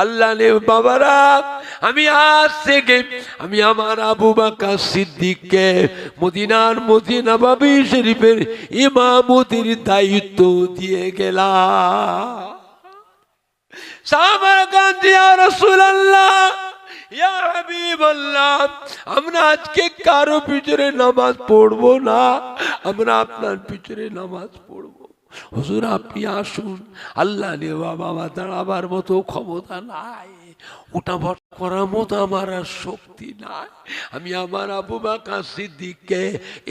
আল্লাহ নে বাবারা, আমি আজ থেকে আমি আমার আবু বকর সিদ্দিককে মদিনার মদিনা নববী শরীফের ইমামতির দায়িত্ব দিয়ে গেলাম। সাহাবারা কাঁদছে, ইয়া রাসূলুল্লাহ, ইয়া হাবিবাল্লাহ, আমরা আজকে কারো পিছনে নামাজ পড়বো না, আমরা আপনার পিছনে নামাজ পড়বো। হুজুর আপনি আসুন। আল্লাহ নে বাবা, দাঁড়াবার মতো ক্ষমতা নাই, উঠা বসা করার মতো আমার আর শক্তি নাই। আমি আমার আবু বকর সিদ্দিককে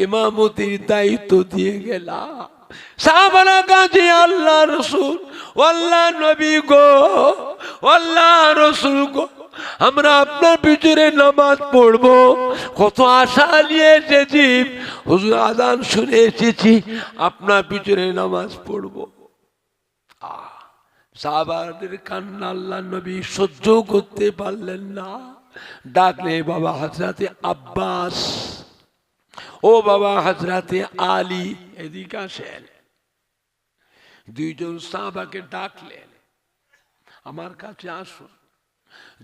ইমামতির দায়িত্ব দিয়ে গেলাম। সাহাবারা কাছে, আল্লাহ রাসূল, আল্লাহ নবী গো, আল্লাহ রাসূল গো, আমরা আপনার পিছনে নামাজ পড়বো, কত আশা নিয়ে এসেছি, হুজুর আযান শুনে এসেছি, আপনার পিছনে নামাজ পড়বো। সাহাবাদের কান্না আল্লাহ নবী সহ্য করতে পারলেন না। ডাকলে বাবা হযরতে আব্বাস, ও বাবা হযরতে আলী, এদিকে আসেন। দুইজন সাহাবাকে ডাকলেন, আমার কাছে আসুন।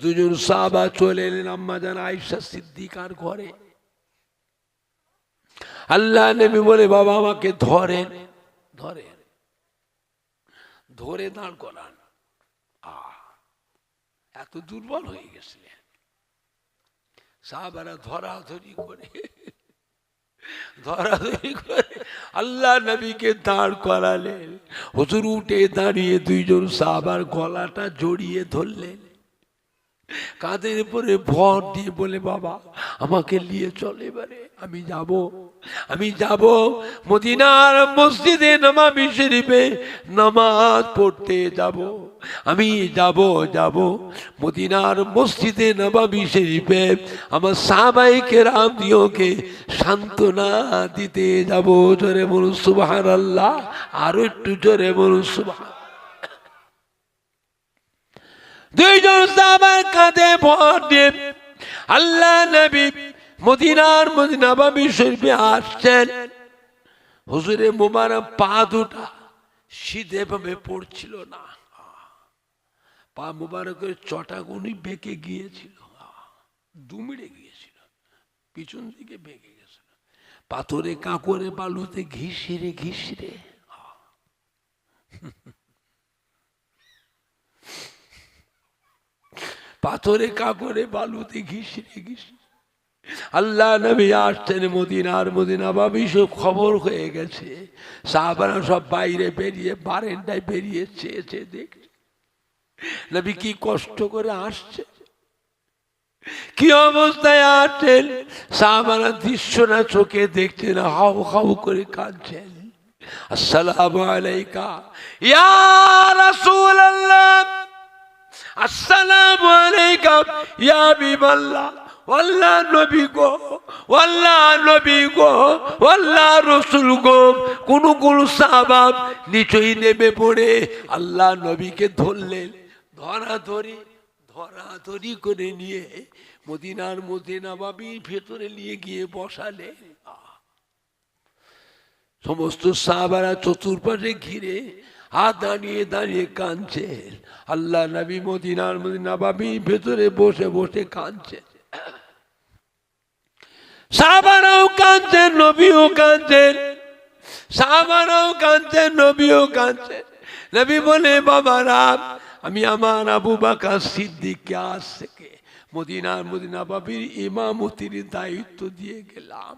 দুজন সাহাবা চলে এলেন আম্মা জান আয়েশা সিদ্দিকার ঘরে। আল্লাহ নবী বলে, বাবা আমাকে ধরেন, ধরেন, ধরে দাঁড় করান। এত দুর্বল হয়ে গেছিলেন। সাহাবারা ধরাধরি করে আল্লাহ নবীকে দাঁড় করালেন। হুজুর উঠে দাঁড়িয়ে দুইজন সাহাবার গলাটা জড়িয়ে ধরলেন, কাঁধের উপরে ভর দিয়ে বলে, বাবা আমাকে নিয়ে চলে, এবারে আমি যাব, আমি যাব মদিনার মসজিদে নববী শরীফে নামাজ পড়তে যাব, আমি যাব মদিনার মসজিদে নববী শরীফে আমার সাহাবায়ে কেরাম দিওকে সান্ত্বনা দিতে যাব। জোরে বলুন সুবহানাল্লাহ, আরো একটু জোরে বলুন সুবহান। দুইজন সাহাবার কাঁধে ভর দিয়ে আল্লাহ নবী মদিনার মদিনা নববী শরীফে আসছেন। হুজুরে মুবারক পা দুটা সিধে ভাবে পড়ছিল না, পা মুবারকের চটাগুনি বেঁকে গিয়েছিল, দুমড়ে গিয়েছিল, পিছন দিকে বেঁকে গেছিল, পাথরে কাঁকড়ে বালুতে ঘিসিরে ঘিসিরে। পাথরে কাঁকড়ে বালুতে ঘিসিরে ঘিসিরে আল্লাহ নবী আসছেন মদিনার মদিনা নববী। সব খবর হয়ে গেছে। সাহাবারা সব বাইরে বেরিয়ে বারান্দায় বেরিয়ে চেয়েছে, দেখছে নবী কি কষ্ট করে আসছে, কি অবস্থায় আসছেন। সাহাবারা দৃশ্যটা চোখে দেখছেন, হাউ হাউ করে কাঁদছেন। আসসালামু আলাইকা ইয়া রাসূলুল্লাহ, আসসালামু আলাইকা ইয়া হাবিবাল্লাহ। আল্লাহ নবী গো, আল্লাহ নবী গো, আল্লাহ রাসূল গো। কোন কোন সাহাবা নিচেই নেমে পড়ে আল্লাহ নবীকে ধরলেন, ধরাধরি করে নিয়ে মদিনার মধ্যে নববীর ভেতরে নিয়ে গিয়ে বসালেন। সমস্ত সাহাবারা চতুর্পাশে ঘিরে হাত দাঁড়িয়ে দাঁড়িয়ে কাঁদছেন। আল্লাহ নবী মদিনার মধ্যে নববীর ভেতরে বসে বসে কাঁদছেন। সাহাবারাও কাঁদছেন, নবীও কাঁদছেন, সাহাবারাও কাঁদছেন, নবীও কাঁদছেন। নবী বলে, বাবারা, আমি আমার আবু বকর সিদ্দিককে আজ থেকে মদিনার মধ্যে নববীর ইমামতির দায়িত্ব দিয়ে গেলাম।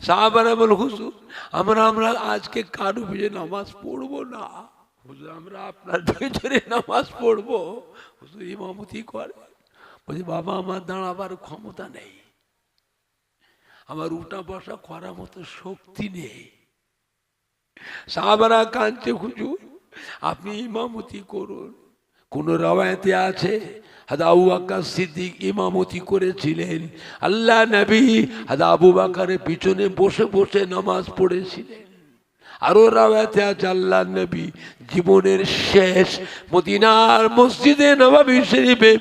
সাহাবারা বল, হুজুর আমরা আজকে কারো পিছনে নামাজ পড়বো না, হুজুর আমরা আপনার পিছনে নামাজ পড়বো। হুজুর ইমামতি করে। বলছি, বাবা আমার দাঁড়াবার ক্ষমতা নেই, আমার উঠা বসা করার মতো শক্তি নেই। সাহাবারা কাঁদছে, হুজুর আপনি ইমামতি করুন। কোন রাওয়ায়াতে আছে আবু বকর সিদ্দিক ইমামতি করেছিলেন, আল্লাহ নবী আবু বকরের পিছনে বসে বসে নামাজ পড়েছিলেন। আরো রাওয়ায়াতে আছে আল্লাহ নবী জীবনের শেষ মদিনার মসজিদে নববী শরীফে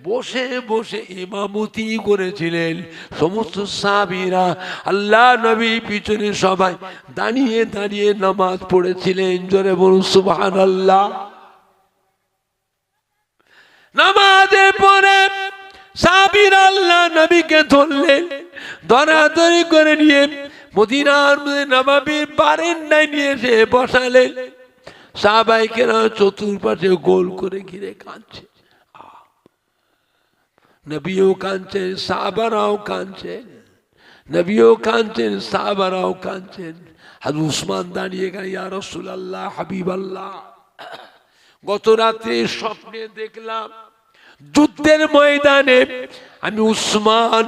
বসে বসে ইমামতি করেছিলেন। সমস্ত সাহাবীরা আল্লাহ নবী পিছনে সবাই দাঁড়িয়ে দাঁড়িয়ে নামাজ পড়েছিলেন। জোরে বলুন সুবহানাল্লাহ। নামাজের পরে সাহাবীরা আল্লাহ নবীকে ধরলেন, ধরাধরি করে নিয়ে মদিনার নববীর বারান্দায় নিয়ে এসে বসালেন। সাহাবাইকেরা চতুর্পাশে গোল করে ঘিরে কাঁদছে। নবীও কাঁদছেন, সাহাবারাও কাঁদছেন, নবীও কাঁদছেন, সাহাবারাও কাঁদছেন। হযরত উসমান দাঁড়িয়ে গেলেন, ইয়া রাসূলুল্লাহ, হাবিবাল্লাহ, গত রাতে স্বপ্নে দেখলাম যুদ্ধের ময়দানে আমি উসমান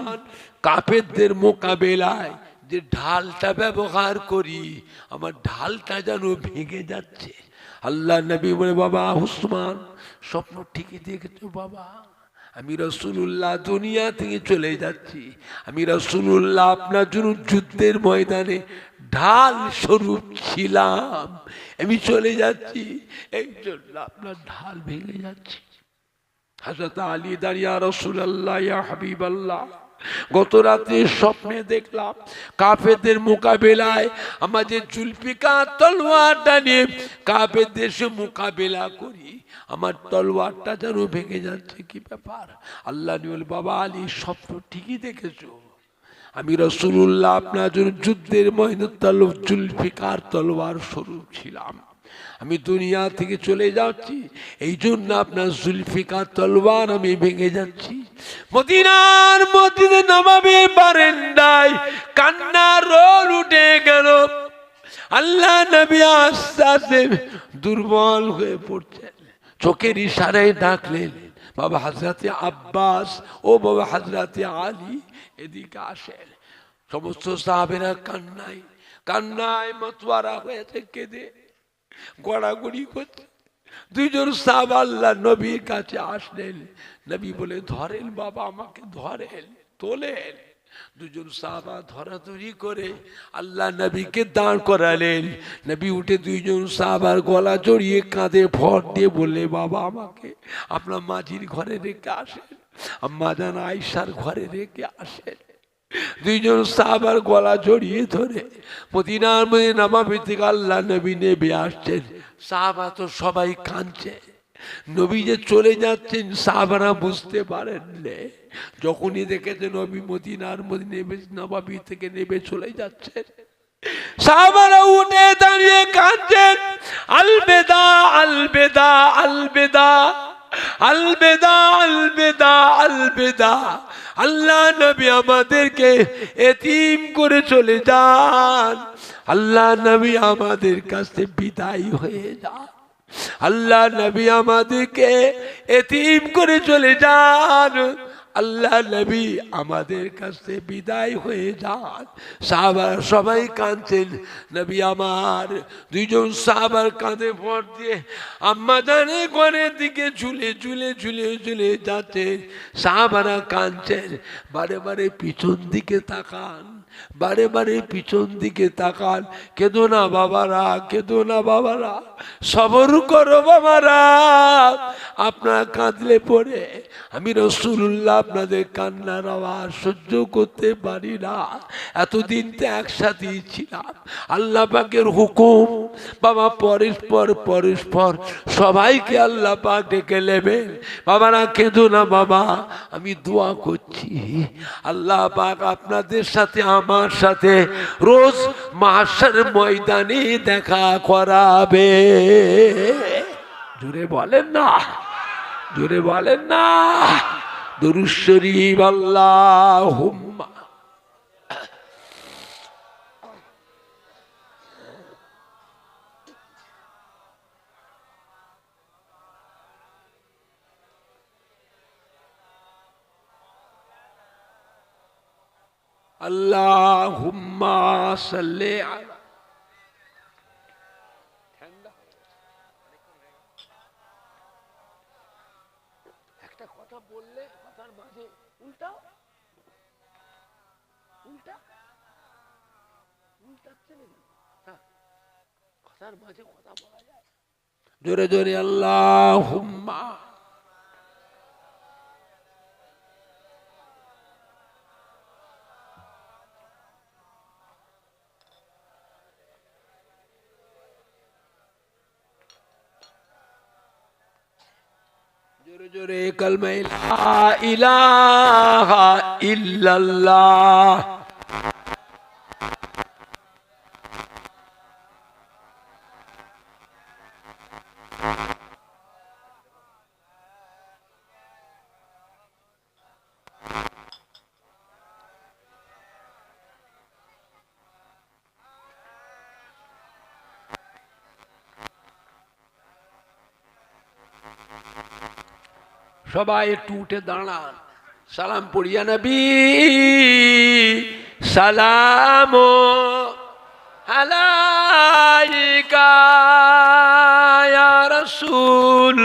কাফেরদের মোকাবেলায় যে ঢালটা ব্যবহার করি, আমার ঢালটা যেন ভেঙে যাচ্ছে। আল্লাহ নবী বলে, বাবা উসমান স্বপ্ন ঠিকই দেখেছো বাবা, আমি রাসূলুল্লাহ দুনিয়া থেকে চলে যাচ্ছি, আমি রাসূলুল্লাহ আপনার জন্য যুদ্ধের ময়দানে ঢাল স্বরূপ ছিলাম, আমি চলে যাচ্ছি, এই জন্য আপনার ঢাল ভেঙে যাচ্ছে। হযরত আলী দাঁড়িয়ে, ইয়া রাসূলুল্লাহ, ইয়া হাবিবাল্লাহ, গত রাতে স্বপ্নে দেখলাম কাফেরদের মোকাবেলায় আমাদের জুলফিকার তলোয়ারটা নিয়ে কাফেরদের মোকাবেলা করি, আমার তলোয়ারটা যেন ভেঙে যাচ্ছে, কি ব্যাপার? আল্লাহ বলে, বাবা আলী স্বপ্ন ঠিকই দেখেছো, আমি রাসূলুল্লাহ আপনার জন্য যুদ্ধের ময়দানে জুলফিকার তলোয়ার স্বরূপ ছিলাম, আমি দুনিয়া থেকে চলে যাচ্ছি, এই জন্য আপনার জুলফিকার তলোয়ার আমি ভেঙে যাচ্ছি। মদিনার মসজিদে নববীর বারান্দায় কান্নার রোল উঠে গেল। আল্লাহ নবী আস্তে আস্তে দুর্বল হয়ে পড়ছেন, চোখের ইশারায় ডাকলেন, বাবা হযরতে আব্বাস, ও বাবা হযরতে আলী, এদিকে আসেন। সমস্ত সাহাবেরা কান্নায় কান্নায় মতওয়ারা হয়েছে, কেঁদে গড়াগড়ি করছে। দুইজন সাহাবা আল্লাহ নবীর কাছে আসলেন, নবী বলে, ধরেন বাবা, আমাকে ধরেন, তোলেন। দুজন সাহাবা ধরাধরি করে আল্লাহ নবীকে দাঁড় করালেন। নবী উঠে দুইজন সাহাবার গলা জড়িয়ে কাঁধে ভর দিয়ে বললে, বাবা আমাকে আপনার মাঝির ঘরে রেখে আসেন, আম্মা জান আয়েশার ঘরে রেখে আসেন। দুইজন সাহাবার গলা জড়িয়ে ধরে মদিনার মধ্যে নববী থেকে আল্লাহ নবী নেমে আসছেন। সাহাবা তো সবাই কাঁদছে, নবী যে চলে যাচ্ছেন সাহাবারা বুঝতে পারেন না। যখনই দেখেছে নবী মদিনার মধ্যে নেমে নববী থেকে নেমে চলে যাচ্ছেন, সাহাবারা উঠে দাঁড়িয়ে কাঁদছেন, আলবেদা আলবেদা আলবেদা আলবেদা আলবেদা আলবেদা, আল্লাহ নবী আমাদেরকে এতিম করে চলে যান, আল্লাহ নবী আমাদের কাছে বিদায় হয়ে যান, আল্লাহ নবী আমাদেরকে এতিম করে চলে যান, আল্লাহ নবী আমাদের কাছে বিদায় হয়ে যান। সাহাবারা সবাই কাঁদছেন, নবী আমার দুইজন সাহাবার কাঁধে ভর দিয়ে আম্মা জানে ঘরের দিকে ঝুলে ঝুলে ঝুলে ঝুলে যাচ্ছে। সাহাবারা কাঁদছেন, বারে বারে পিছন দিকে তাকান, বারে বারে পিছন দিকে তাকান। কেঁদো না বাবারা, কেঁদো না বাবারা, সবর করো বাবারা, আপনারা কাঁদলে পরে আমি রাসূলুল্লাহ আপনাদের কান্নার আওয়াজ সহ্য করতে পারি না। এতদিন তো একসাথেই ছিলাম, আল্লাহ পাকের হুকুম বাবা, পরস্পর পরস্পর সবাইকে আল্লাহ পাক ডেকে নেবেন। বাবারা কেঁদো না বাবা, আমি দোয়া করছি আল্লাহ পাক আপনাদের সাথে আমার সাথে রোজ মাহশর ময়দানে দেখা করাবে। জোরে বলেন না, জোরে বলেন না, দুরূদ শরীফ আল্লাহুম্মা। আল্লাহুম্মা সাল্লি আলা। একটা কথা বললে কথার মাঝে উল্টা উল্টা উল্টাচ্ছে না, কথার মাঝে কথা বলা যায়। জোরে জোরে আল্লাহুম্মা। জোরে জোরে কালমা লা ইলাহা ইল্লাল্লাহ। সবাই একটু উঠে দাঁড়ান, সালাম পড়িয়া নবী সালাম আলাইকা ইয়া রাসূল।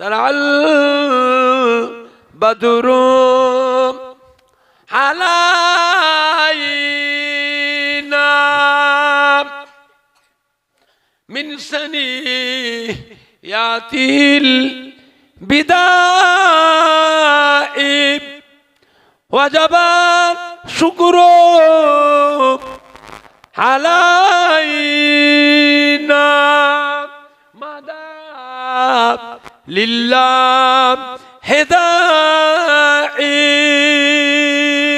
طلع البدر علينا من ثنيات البداء وجب الشكر علينا لله هدائي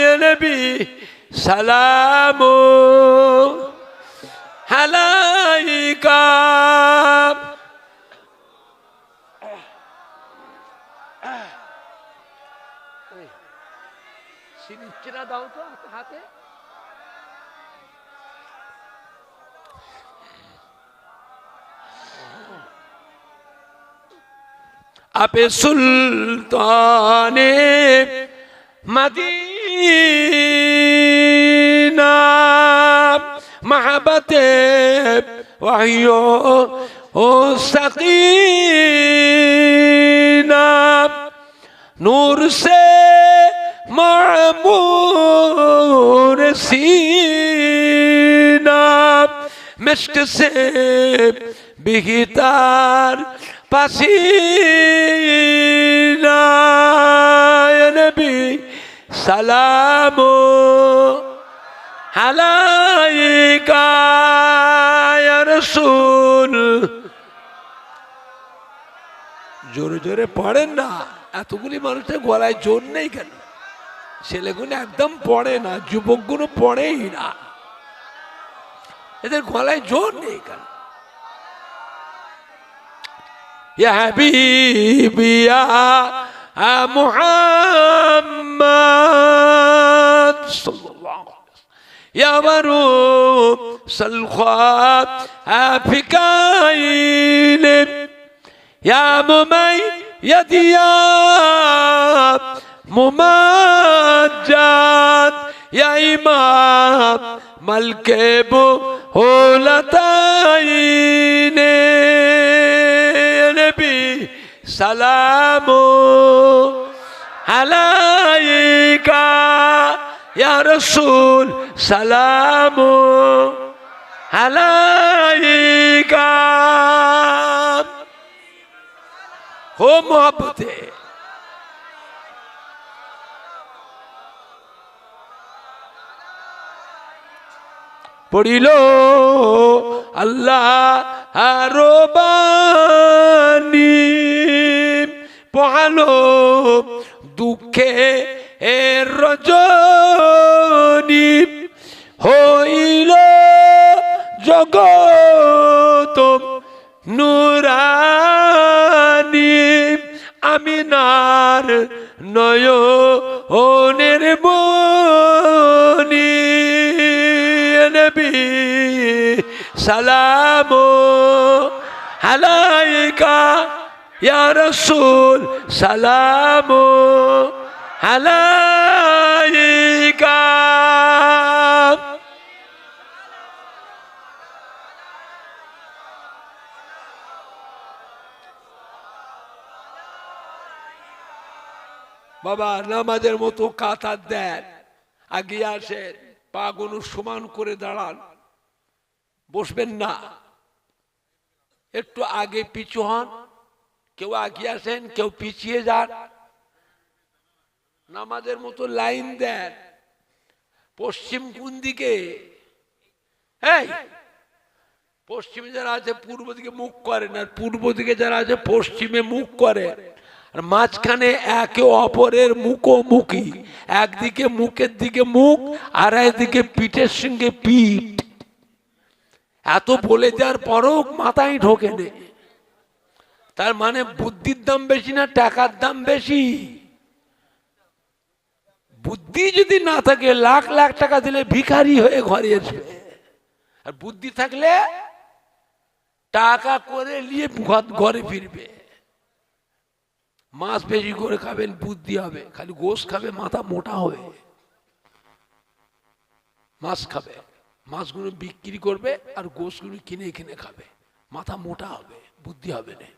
يا نبي سلام عليك। সিরিজটা দাও তো হাতে। আপে সুলতানে মদিনা महबते वहियो ओ सकीना नूर से मामूर सीना मिश्क से बिगितार पसीना या नबी सलामो আলাইকা ইয়া রাসূল। জোরে জোরে পড়েন না, এতগুলি মানুষের গলায় জোর নেই কেন? ছেলেগুলো একদম পড়ে না, যুবকগুলো পড়েই না, এদের গলায় জোর নেই কেন? ইয়া হাবিবি ইয়া মুহাম্মদ সাল্লাল্লাহু يا مروب سلخات أفكاين يا مميز يا ممجد يا إمام ملكب هولتين نبي سلام عليك يا رسول سلام عليك हो मोहब्बत पढ़िल अल्लाह रबानी पढ़ालो दुखे रजनी হইল জগত নুরানি আমিনার নয়নের মনি নবী সালাম আলাইকা ইয়া রাসূল সালাম আলাইকা বাবা নামাজের মতো কাতার দেন আগে আসেন পা গুলো সমান করে দাঁড়ান বসবেন না একটু আগে পিছু হন কেউ আগে আসেন কেউ পিছিয়ে যান নামাজের মতো লাইন দেন পশ্চিম কোন দিকে এই পশ্চিমে যারা আছে পূর্ব দিকে মুখ করেন আর পূর্ব দিকে যারা আছে পশ্চিমে মুখ করে আর মাঝখানে একে অপরের মুখোমুখি একদিকে মুখের দিকে মুখ আর একদিকে পিঠের সঙ্গে পিঠ এত বলে যাওয়ার পরও মাথায় ঢোকে নে তার মানে বুদ্ধির দাম বেশি না টাকার দাম বেশি বুদ্ধি যদি না থাকে লাখ লাখ টাকা দিলে ভিখারি হয়ে ঘরে আসবে আর বুদ্ধি থাকলে টাকা করে নিয়ে ঘরে ফিরবে মাছ বেশি করে খাবেন বুদ্ধি হবে খালি গোশ খাবে মাথা মোটা হবে মাছ খাবে মাছগুলো বিক্রি করবে আর গোশগুলো কিনে কিনে খাবে মাথা মোটা হবে বুদ্ধি হবে না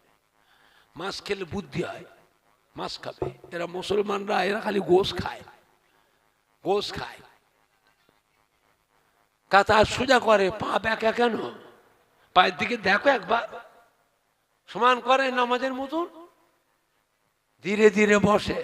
মাছ খেলে বুদ্ধি হয় মাছ খাবে এরা মুসলমানরা এরা খালি গোশ খায় কাতা সোজা করে পা ব্যাকা কেন পায়ের দিকে দেখো একবার সমান করে নামাজের মতন ধীরে ধীরে বসে